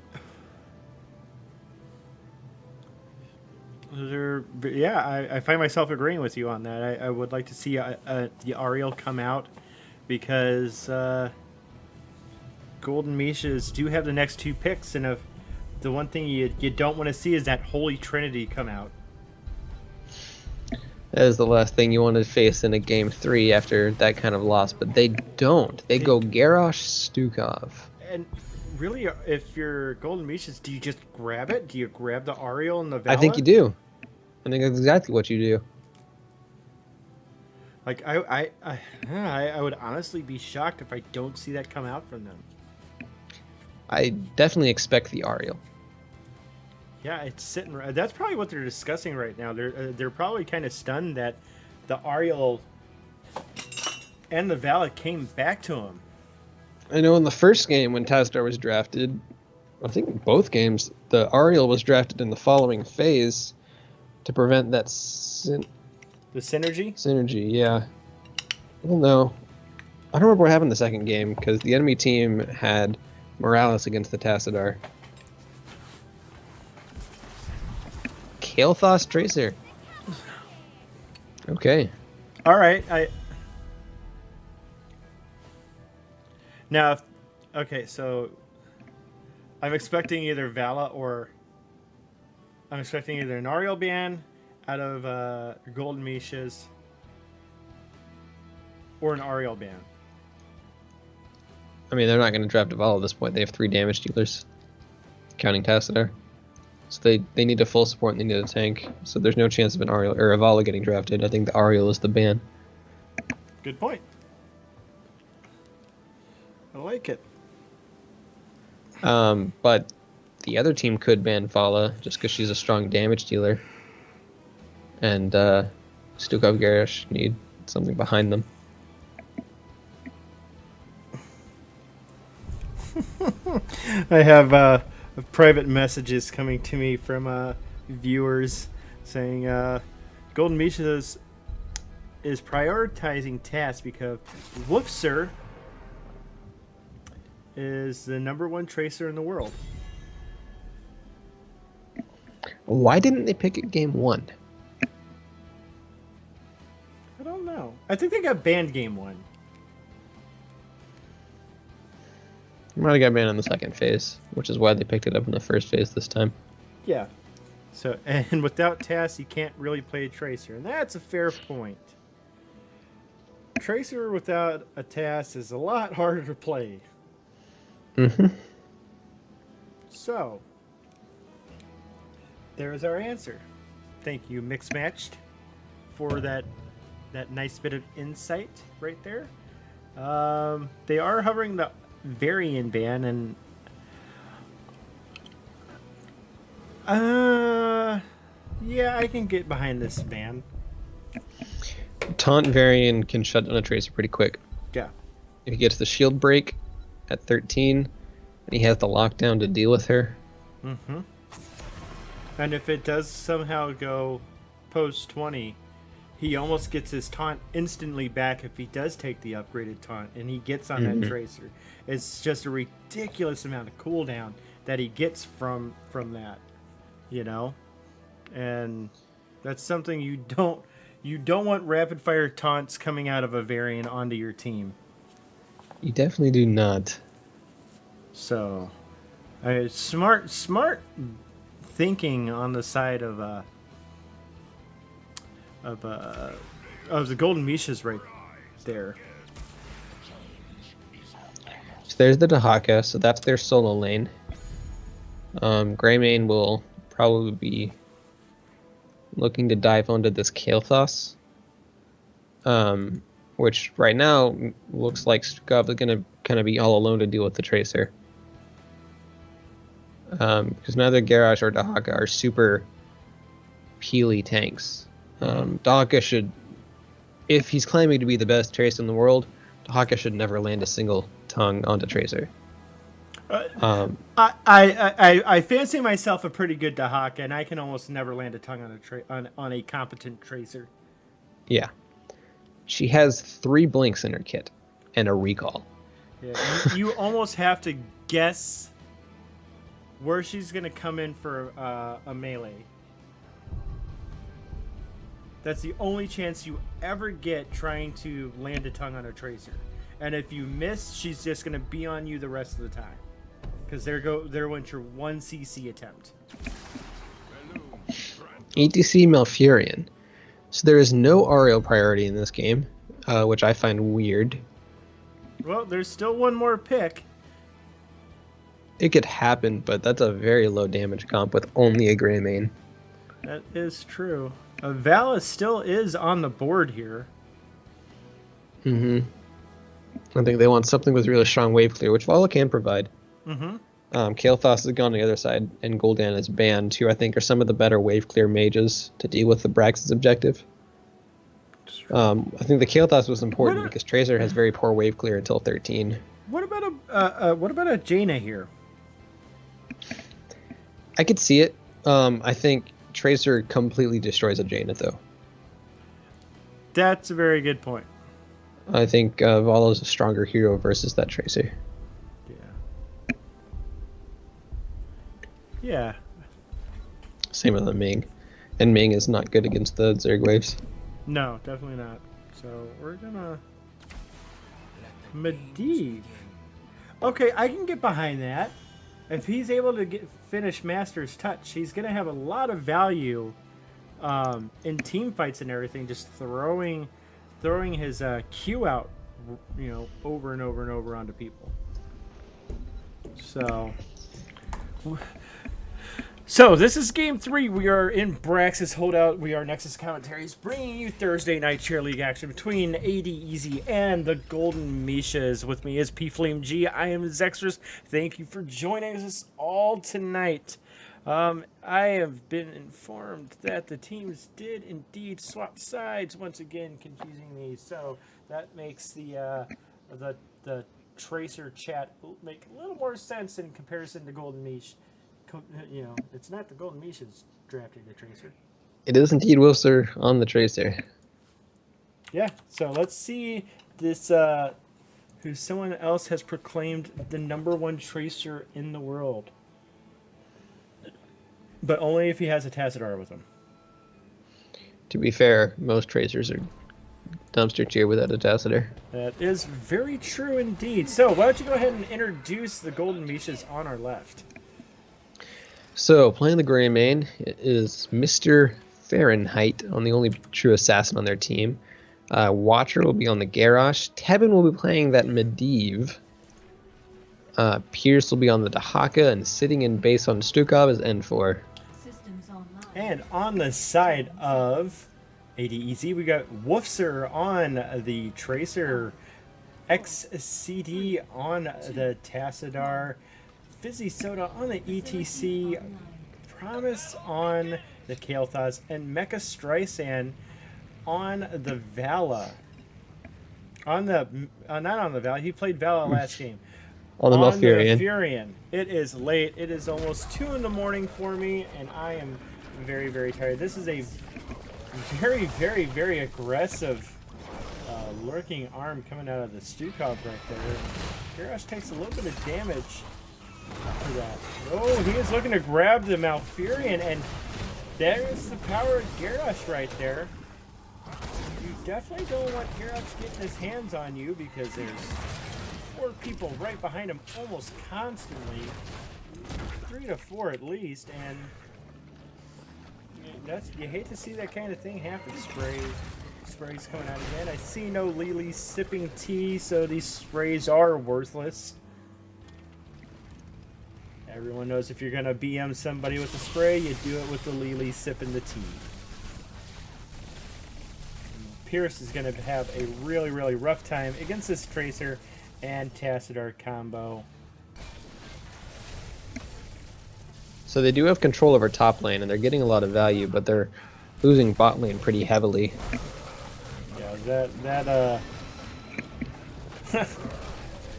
I find myself agreeing with you on that. I would like to see the Ariel come out because Golden Mishas do have the next 2 picks, and if the one thing you don't want to see is that Holy Trinity come out. That is the last thing you want to face in a game 3 after that kind of loss, but they don't. They go Garrosh Stukov. And really, if you're Golden Mishas, do you just grab it? Do you grab the Ariel and the Vala? I think you do. I think that's exactly what you do. Like, I would honestly be shocked if I don't see that come out from them. I definitely expect the Ariel. Yeah, it's sitting. That's probably what they're discussing right now. They're probably kind of stunned that the Ariel and the Vala came back to him. I know in the first game when Tassadar was drafted, I think in both games, the Ariel was drafted in the following phase to prevent that the synergy? Synergy, yeah. I don't know. I don't remember what happened in the second game because the enemy team had Morales against the Tassadar. Kael'thas Tracer. Okay. All right. Now, okay, so I'm expecting either Vala or I'm expecting either an Ariel ban out of Golden Mishas or an Ariel ban. I mean, they're not going to draft a Vala at this point. They have 3 damage dealers, counting Tassadar. So they need a full support and they need a tank. So there's no chance of an Ariel or a Vala getting drafted. I think the Ariel is the ban. Good point. I like it. But the other team could ban Vala just because she's a strong damage dealer. And Stukov Garrosh need something behind them. I have private messages coming to me from viewers saying Golden Mishas is prioritizing tasks because Woofser is the #1 tracer in the world. Why didn't they pick it game 1? I don't know. I think they got banned game 1. Might have got banned in the second phase, which is why they picked it up in the first phase this time. Yeah. So, and without tasks, you can't really play a tracer, and that's a fair point. Tracer without a task is a lot harder to play. Mm-hmm. So, there's our answer. Thank you, Mixed Matched, for that nice bit of insight right there. They are hovering the Varian ban, and yeah, I can get behind this ban. Taunt Varian can shut down a tracer pretty quick. Yeah. If he gets the shield break at 13, and he has the lockdown to deal with her. Mm-hmm. And if it does somehow go post 20, he almost gets his taunt instantly back if he does take the upgraded taunt, and he gets on that tracer. It's just a ridiculous amount of cooldown that he gets from that, you know? And that's something you don't want rapid fire taunts coming out of a variant onto your team. You definitely do not. So, smart thinking on the side of the Golden Mishas right there. So there's the Dahaka, so that's their solo lane. Greymane will probably be looking to dive onto this Kael'thas, which right now looks like Skov is going to kind of be all alone to deal with the Tracer. Because neither Garrosh or Dahaka are super peely tanks. Dahaka should, if he's claiming to be the best Tracer in the world, Dahaka should never land a single tongue onto Tracer. I fancy myself a pretty good Dahaka, and I can almost never land a tongue on a competent Tracer. Yeah. She has 3 blinks in her kit and a recall. Yeah, you almost have to guess where she's going to come in for a melee. That's the only chance you ever get trying to land a tongue on a Tracer. And if you miss, she's just going to be on you the rest of the time. Because there went your 1 CC attempt. ETC Malfurion. So there is no Ariel priority in this game, which I find weird. Well, there's still one more pick. It could happen, but that's a very low damage comp with only a Greymane. That is true. Vala still is on the board here. I think they want something with really strong wave clear, which Vala can provide. Kael'thas has gone to the other side, and Gul'dan is banned, who I think are some of the better wave clear mages to deal with the Brax's objective. I think the Kael'thas was important because Tracer has very poor wave clear until 13. What about a Jaina here? I could see it. I think Tracer completely destroys a Jaina, though. That's a very good point. I think Vala is a stronger hero versus that Tracer. Yeah. Same with the Ming. And Ming is not good against the Zerg waves. No, definitely not. So we're gonna Medivh. Okay, I can get behind that. If he's able to finish Master's Touch, he's gonna have a lot of value in team fights and everything. Just throwing his Q out, over and over and over onto people. So this is game 3. We are in Brax's Holdout. We are Nexus Commentaries, bringing you Thursday night cheer league action between ADEZ and the Golden Mishas. With me is P Flame G. I am Zextras. Thank you for joining us all tonight. I have been informed that the teams did indeed swap sides once again, confusing me. So that makes the Tracer chat make a little more sense in comparison to Golden Mish. You know, it's not the Golden Mishes drafting the Tracer. It is indeed Wilster on the Tracer. Yeah. So let's see this. Who someone else has proclaimed the #1 Tracer in the world. But only if he has a Tassadar with him. To be fair, most Tracers are dumpster tier without a Tassadar. That is very true indeed. So why don't you go ahead and introduce the Golden Mishas on our left? So, playing the Grey Mane is Mr. Fahrenheit on the only true assassin on their team. Watcher will be on the Garrosh. Tebin will be playing that Medivh. Pierce will be on the Dahaka, and sitting in base on Stukov is N4. And on the side of ADEZ, we got Woofser on the Tracer, XCD on the Tassadar, Fizzy Soda on the ETC, Promise on the Kael'thas, and Mecha Streisand on the Vala. On the not on the Vala. He played Vala last game. On the Malfurion. Malfurion. It is late. It is almost 2 in the morning for me, and I am very, very tired. This is a very, very, very aggressive lurking arm coming out of the Stukov right there. Garrosh takes a little bit of damage to that. Oh, he is looking to grab the Malfurion, and there's the power of Garrosh right there. You definitely don't want Garrosh getting his hands on you because there's 4 people right behind him almost constantly. 3 to 4 at least, and you hate to see that kind of thing happen. Sprays coming out again. I see no Lily sipping tea, so these sprays are worthless. Everyone knows if you're gonna BM somebody with a spray, you do it with the Lily sipping the tea. Pierce is gonna have a really, really rough time against this Tracer and Tassadar combo. So they do have control over top lane, and they're getting a lot of value, but they're losing bot lane pretty heavily. Yeah,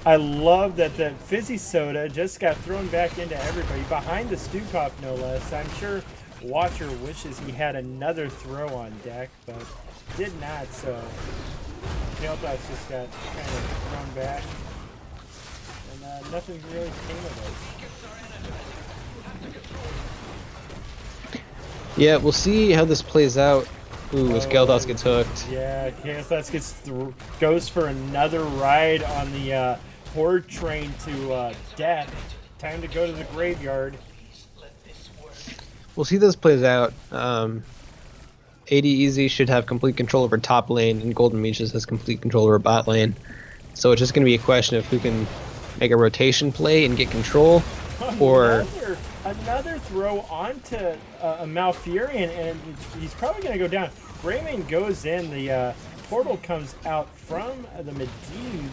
I love that the Fizzy Soda just got thrown back into everybody, behind the Stukov no less. I'm sure Watcher wishes he had another throw on deck, but did not, so Kael'thas just got kind of thrown back, and nothing really came of it. Yeah, we'll see how this plays out. Ooh, as Kael'thas gets hooked. Yeah, Kael'thas goes for another ride on the Horde train to death. Time to go to the graveyard. We'll see how this plays out. ADEZ should have complete control over top lane, and Golden Mishas has complete control over bot lane. So it's just going to be a question of who can make a rotation play and get control, or another throw onto a Malfurion, and he's probably going to go down. Greymane goes in, the portal comes out from the Medivh.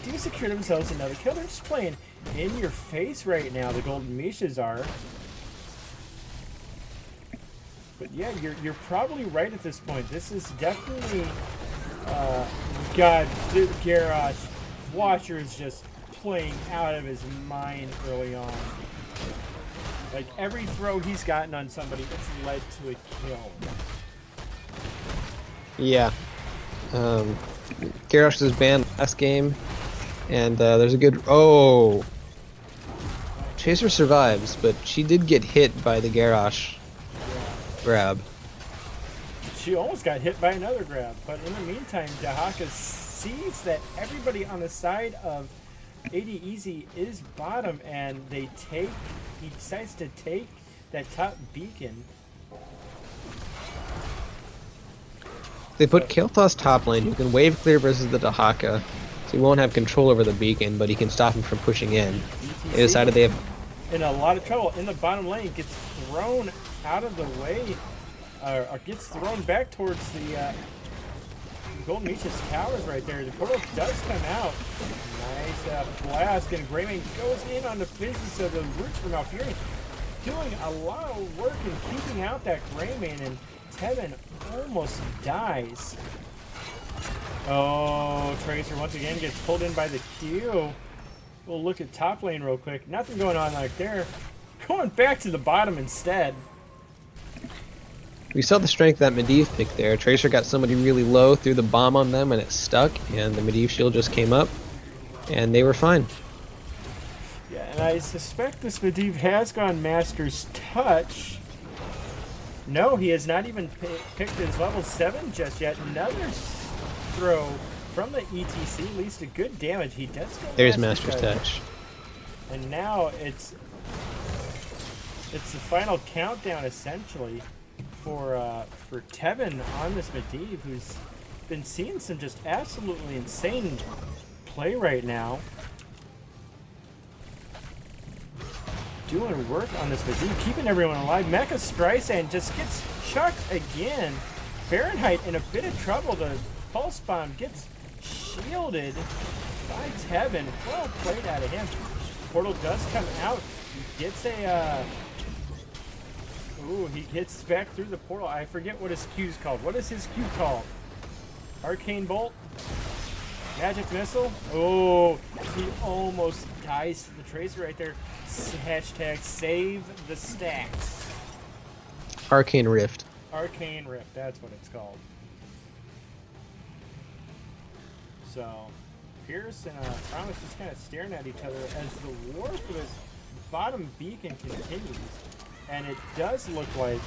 Do secure themselves another kill. They're just playing in your face right now, the Golden Mishas are. But yeah, you're probably right at this point. This is definitely God, Garrosh. Watcher is just playing out of his mind early on. Like every throw he's gotten on somebody, it's led to a kill. Yeah. Garrosh was banned last game, and there's a good... Oh! Chaser survives, but she did get hit by the Garrosh grab. She almost got hit by another grab, but in the meantime, Dahaka sees that everybody on the side of ADEZ is bottom, and he decides to take that top beacon. They put Kael'thas top lane, who can wave clear versus the Dahaka, so he won't have control over the beacon, but he can stop him from pushing in. They decided they have... in a lot of trouble in the bottom lane, gets thrown out of the way, or gets thrown back towards the Golden Mishas towers right there. The portal does come out. Nice flask, and Greymane goes in on the Fizzy, so the roots from Malfurion. doing a lot of work in keeping out that Greymane, and Tevin almost dies. Oh, Tracer once again gets pulled in by the Q. We'll look at top lane real quick. Nothing going on like there. Going back to the bottom instead. We saw the strength of that Medivh pick there. Tracer got somebody really low, threw the bomb on them, and it stuck, and the Medivh shield just came up, and they were fine. Yeah, and I suspect this Medivh has gone Master's Touch. No, he has not even picked his level 7 just yet. Another throw from the ETC leads to good damage. He does get There's Master's Touch. And now it's the final countdown essentially for Tevin on this Medivh, who's been seeing some just absolutely insane play right now. Doing work on this Medivh, keeping everyone alive. Mecha Streisand just gets chucked again. Fahrenheit in a bit of trouble. The Pulse Bomb gets shielded by Tevin. Well played out of him. Portal does come out. He gets a... Ooh, he gets back through the portal. I forget what his Q's called. What is his Q called? Arcane Bolt? Magic Missile? Oh, he almost dies to the Tracer right there. Hashtag save the stacks. Arcane Rift. Arcane Rift, that's what it's called. So, Pierce and Promise just kind of staring at each other as the war for this bottom beacon continues. And it does look like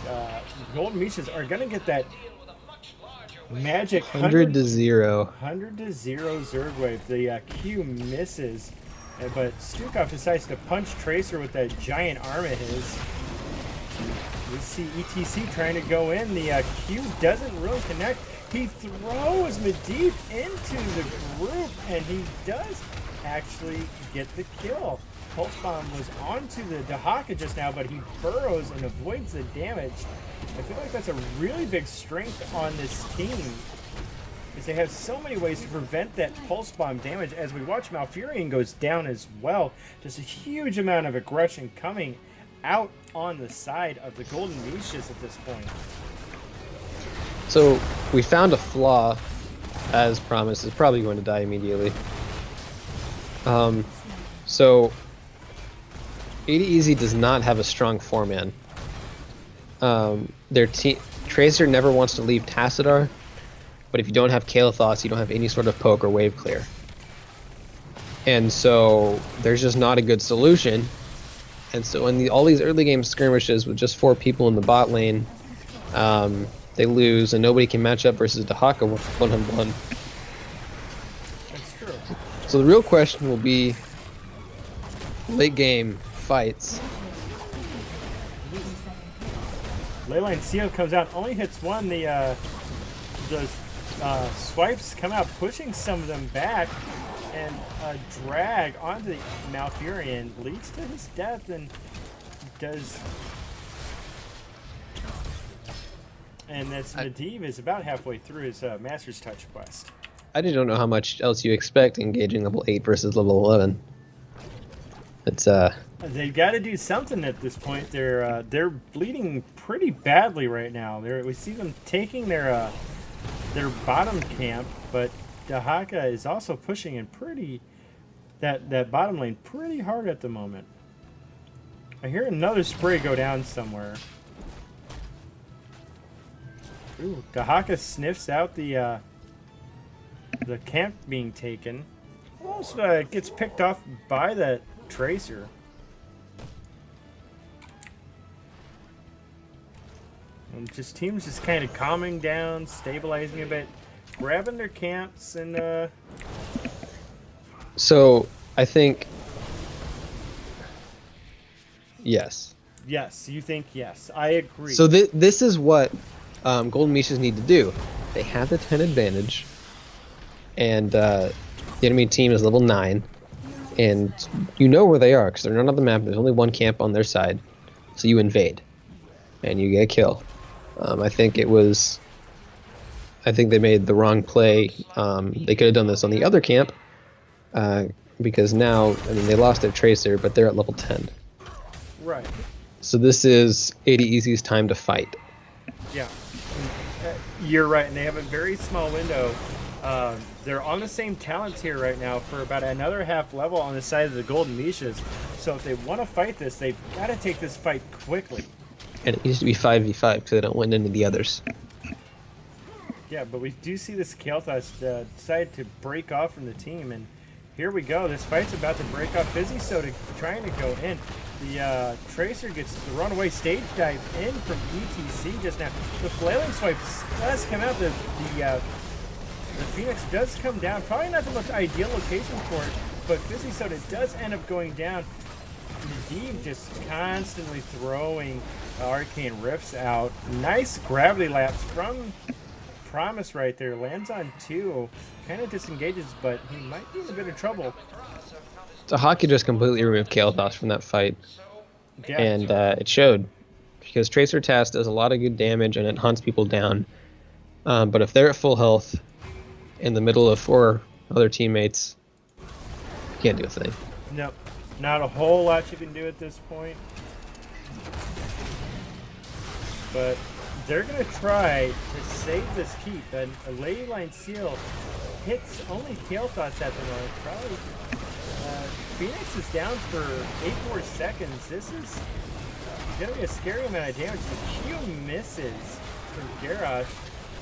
Golden Mishas are going to get that magic 100 to 0. 100 to 0 Zerg wave. The Q misses, but Stukov decides to punch Tracer with that giant arm of his. We see ETC trying to go in. The Q doesn't really connect. He throws Medivh into the group, and he does actually get the kill. Pulse Bomb was onto the Dahaka just now, but he burrows and avoids the damage. I feel like that's a really big strength on this team, because they have so many ways to prevent that Pulse Bomb damage. As we watch, Malfurion goes down as well. Just a huge amount of aggression coming out on the side of the Golden Mishas at this point. So we found a flaw, as promised. Is probably going to die immediately. So ADEZ does not have a strong 4-man. Their Tracer never wants to leave Tassadar, but if you don't have Kael'thas, you don't have any sort of poke or wave clear. And so there's just not a good solution. And so in all these early game skirmishes with just 4 people in the bot lane, they lose, and nobody can match up versus Dahaka 1-on-1. That's true. So the real question will be late game fights. Leyline Seal comes out, only hits one. The swipes come out, pushing some of them back, and a drag onto the Malfurion leads to his death, and does. And this Medivh is about halfway through his Master's Touch quest. I just don't know how much else you expect engaging level 8 versus level 11. It's They've got to do something at this point. They're bleeding pretty badly right now. We see them taking their bottom camp, but Dahaka is also pushing in that bottom lane pretty hard at the moment. I hear another spray go down somewhere. Ooh, Dahaka sniffs out the camp being taken. Almost gets picked off by that Tracer. And just teams just kind of calming down, stabilizing a bit, grabbing their camps, and so I think yes. Yes, you think yes. I agree. So this is what Golden Mishas need to do. They have the 10 advantage, and the enemy team is level 9, and you know where they are because they're not on the map. There's only one camp on their side, so you invade, and you get a kill. I think they made the wrong play. They could have done this on the other camp, because now, I mean, they lost their Tracer, but they're at level 10. Right. So this is ADEZ's time to fight. Yeah, you're right, and they have a very small window. They're on the same talent tier right now for about another half level on the side of the Golden Mishas. So if they want to fight this, they've got to take this fight quickly. And it needs to be 5v5 because they don't win any of the others. Yeah, but we do see this Kael'thas decide to break off from the team, and here we go. This fight's about to break off. Busy Soda trying to go in. The Tracer gets the runaway stage dive in from ETC just now. The Flailing Swipe does come out. The Phoenix does come down. Probably not the most ideal location for it, but Busy Soda does end up going down. Medivh just constantly throwing arcane rifts out. Nice gravity lapse from Promise right there. Lands on 2. Kind of disengages, but he might be in a bit of trouble. Dahaki just completely removed Kael'thas from that fight. Yeah. And it showed. Because Tracer Task does a lot of good damage and it hunts people down. But if they're at full health in the middle of 4 other teammates, you can't do a thing. Nope. Not a whole lot you can do at this point. But they're going to try to save this keep. And a Leyline Seal hits only Kael'thas at the moment. Probably. Phoenix is down for 8 more seconds. This is going to be a scary amount of damage. The Q misses from Garrosh,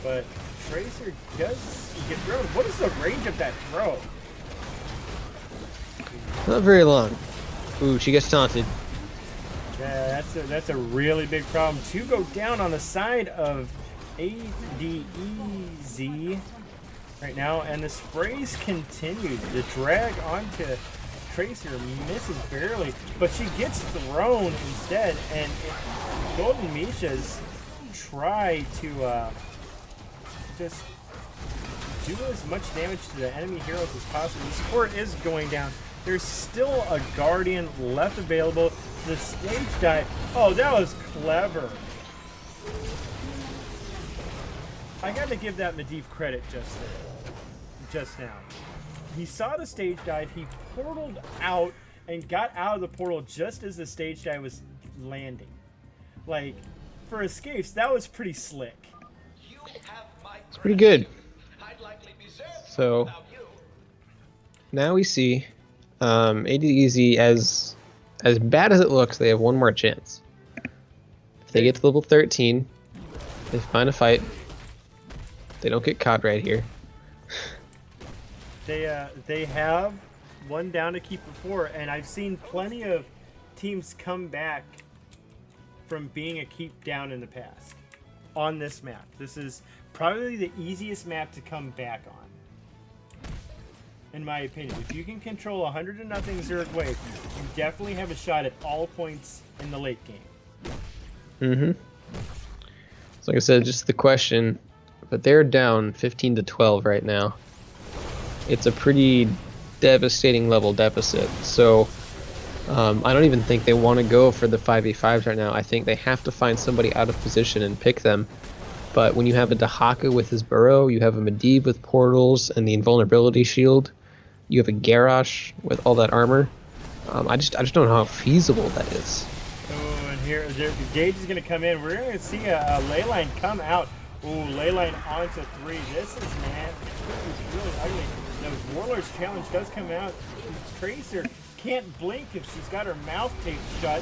but Tracer does get thrown. What is the range of that throw? Not very long. Ooh, she gets taunted. Yeah, that's a really big problem. 2 go down on the side of ADEZ right now, and the sprays continue. The drag onto Tracer misses barely, but she gets thrown instead, and Golden Mishas try to just do as much damage to the enemy heroes as possible. The support is going down. There's still a Guardian left available. The stage dive. Oh, that was clever. I got to give that Medivh credit just now. He saw the stage dive. He portaled out and got out of the portal just as the stage dive was landing. Like, for escapes, that was pretty slick. It's pretty good. So now we see ADEZ, as bad as it looks, they have one more chance. If they get to level 13, they find a fight. They don't get caught right here. They have one down to keep before, and I've seen plenty of teams come back from being a keep down in the past on this map. This is probably the easiest map to come back on, in my opinion. If you can control 100-0 Zerg wave, you definitely have a shot at all points in the late game. Mm-hmm. So like I said, just the question, but they're down 15-12 right now. It's a pretty devastating level deficit. So I don't even think they want to go for the 5v5s right now. I think they have to find somebody out of position and pick them. But when you have a Dahaka with his burrow, you have a Medivh with portals and the invulnerability shield, you have a Garrosh with all that armor. I just don't know how feasible that is. Oh, and here the Gage is going to come in. We're going to see a Leyline come out. Ooh, Leyline onto 3. This is really ugly. The Warlord's challenge does come out. Tracer can't blink if she's got her mouth taped shut.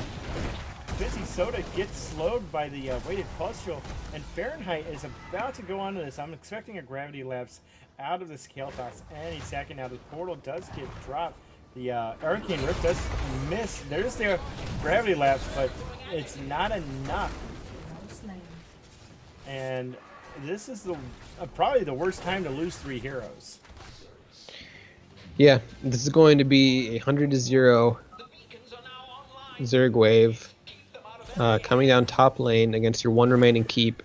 Busy Soda gets slowed by the weighted pustule, and Fahrenheit is about to go on to this. I'm expecting a gravity lapse out of this Kael'thas any second now. The portal does get dropped. The Arcane Rift does miss. There's their gravity lapse, but it's not enough. And this is the probably the worst time to lose 3 heroes. Yeah, this is going to be 100-0 Zerg wave coming down top lane against your one remaining keep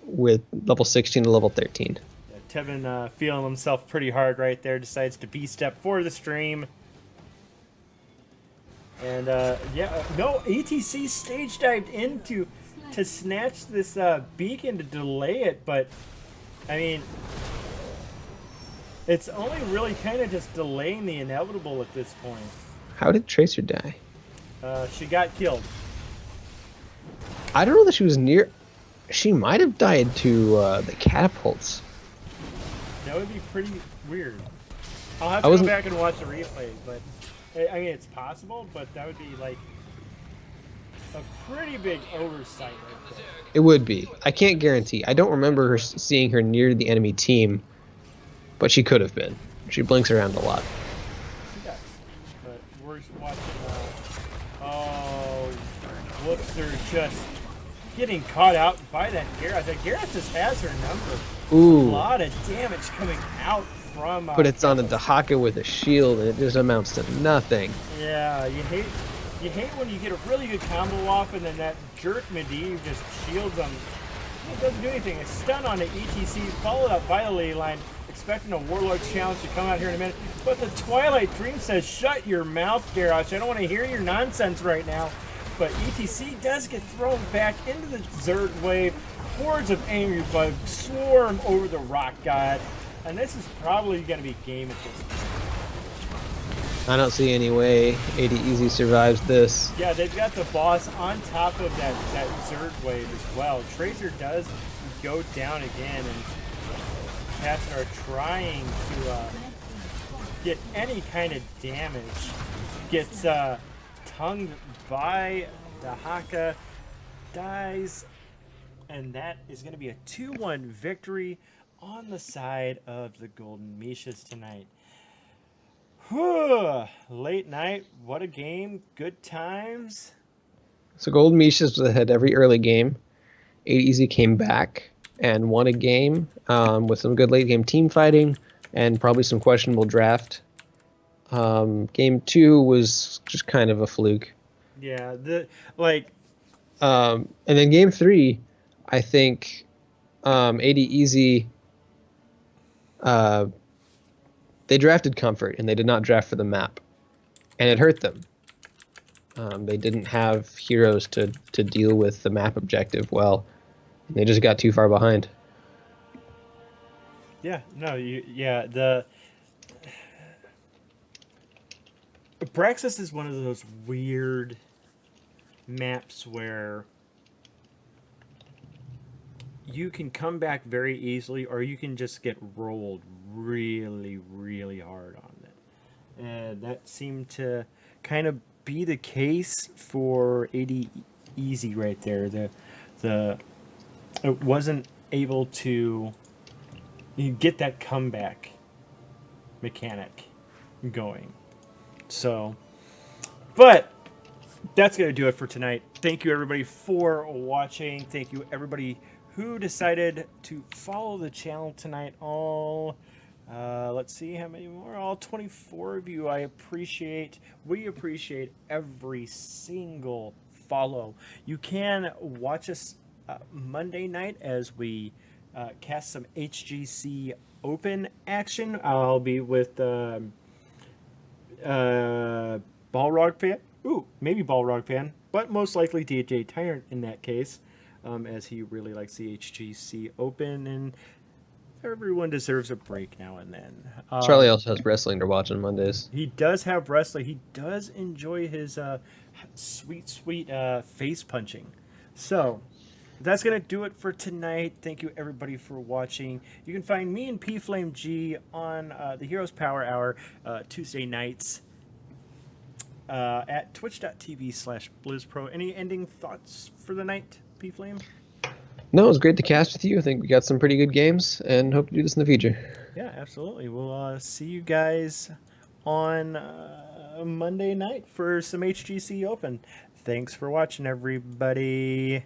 with level 16 to level 13. Yeah, Tevin feeling himself pretty hard right there, decides to B-step for the stream. And no, ATC stage dived into to snatch this beacon to delay it, but I mean, it's only really kind of just delaying the inevitable at this point. How did Tracer die? She got killed. I don't know that she was near. She might have died to the catapults. That would be pretty weird. I'll have I to go wasn't- back and watch the replay, but I mean, it's possible, but that would be like a pretty big oversight right there. It would be. I can't guarantee. I don't remember her seeing her near the enemy team, but she could have been. She blinks around a lot. She does. But we're watching. Oh, whoops! They're just getting caught out by that Gareth. That Gareth just has her number. A Ooh, lot of damage coming out from. but it's on a Dahaka with a shield, and it just amounts to nothing. Yeah, you hate when you get a really good combo off and then that jerk Medivh just shields them. It doesn't do anything. A stun on the ETC, followed up by the ley line, expecting a Warlord's challenge to come out here in a minute. But the Twilight Dream says, shut your mouth, Garrosh. I don't want to hear your nonsense right now. But ETC does get thrown back into the Zerg wave. Hordes of angry bugs swarm over the Rock God. And this is probably going to be game at this point. I don't see any way ADEZ survives this. Yeah, they've got the boss on top of that Zerg wave as well. Tracer does go down again, and Cats are trying to get any kind of damage. Gets tongued by the Haka, dies, and that is going to be a 2-1 victory on the side of the Golden Mishas tonight. Whew, late night, what a game, good times. So Golden Mishas was ahead every early game. ADEZ came back and won a game with some good late game team fighting and probably some questionable draft. Game 2 was just kind of a fluke. Yeah, And then game 3, I think ADEZ they drafted Comfort and they did not draft for the map, and it hurt them. They didn't have heroes to deal with the map objective well, and they just got too far behind. yeah, no, the Praxis is one of those weird maps where you can come back very easily, or you can just get rolled really, really hard on it. And that seemed to kind of be the case for ADEZ right there. It wasn't able to get that comeback mechanic going. So, but that's going to do it for tonight. Thank you, everybody, for watching. Thank you, everybody who decided to follow the channel tonight. Let's see how many more. All 24 of you. We appreciate every single follow. You can watch us Monday night as we cast some HGC Open action. I'll be with Balrog Fan. Ooh, maybe Balrog Fan, but most likely DJ Tyrant in that case, as he really likes the HGC Open, and everyone deserves a break now and then. Charlie also has wrestling to watch on Mondays. He does have wrestling. He does enjoy his sweet face punching. So that's going to do it for tonight. Thank you, everybody, for watching. You can find me and P Flame G on the Heroes Power Hour Tuesday nights at twitch.tv/BlizzPro. Any ending thoughts for the night, P Flame? No, it was great to cast with you. I think we got some pretty good games and hope to do this in the future. Yeah, absolutely. We'll see you guys on Monday night for some HGC Open. Thanks for watching, everybody.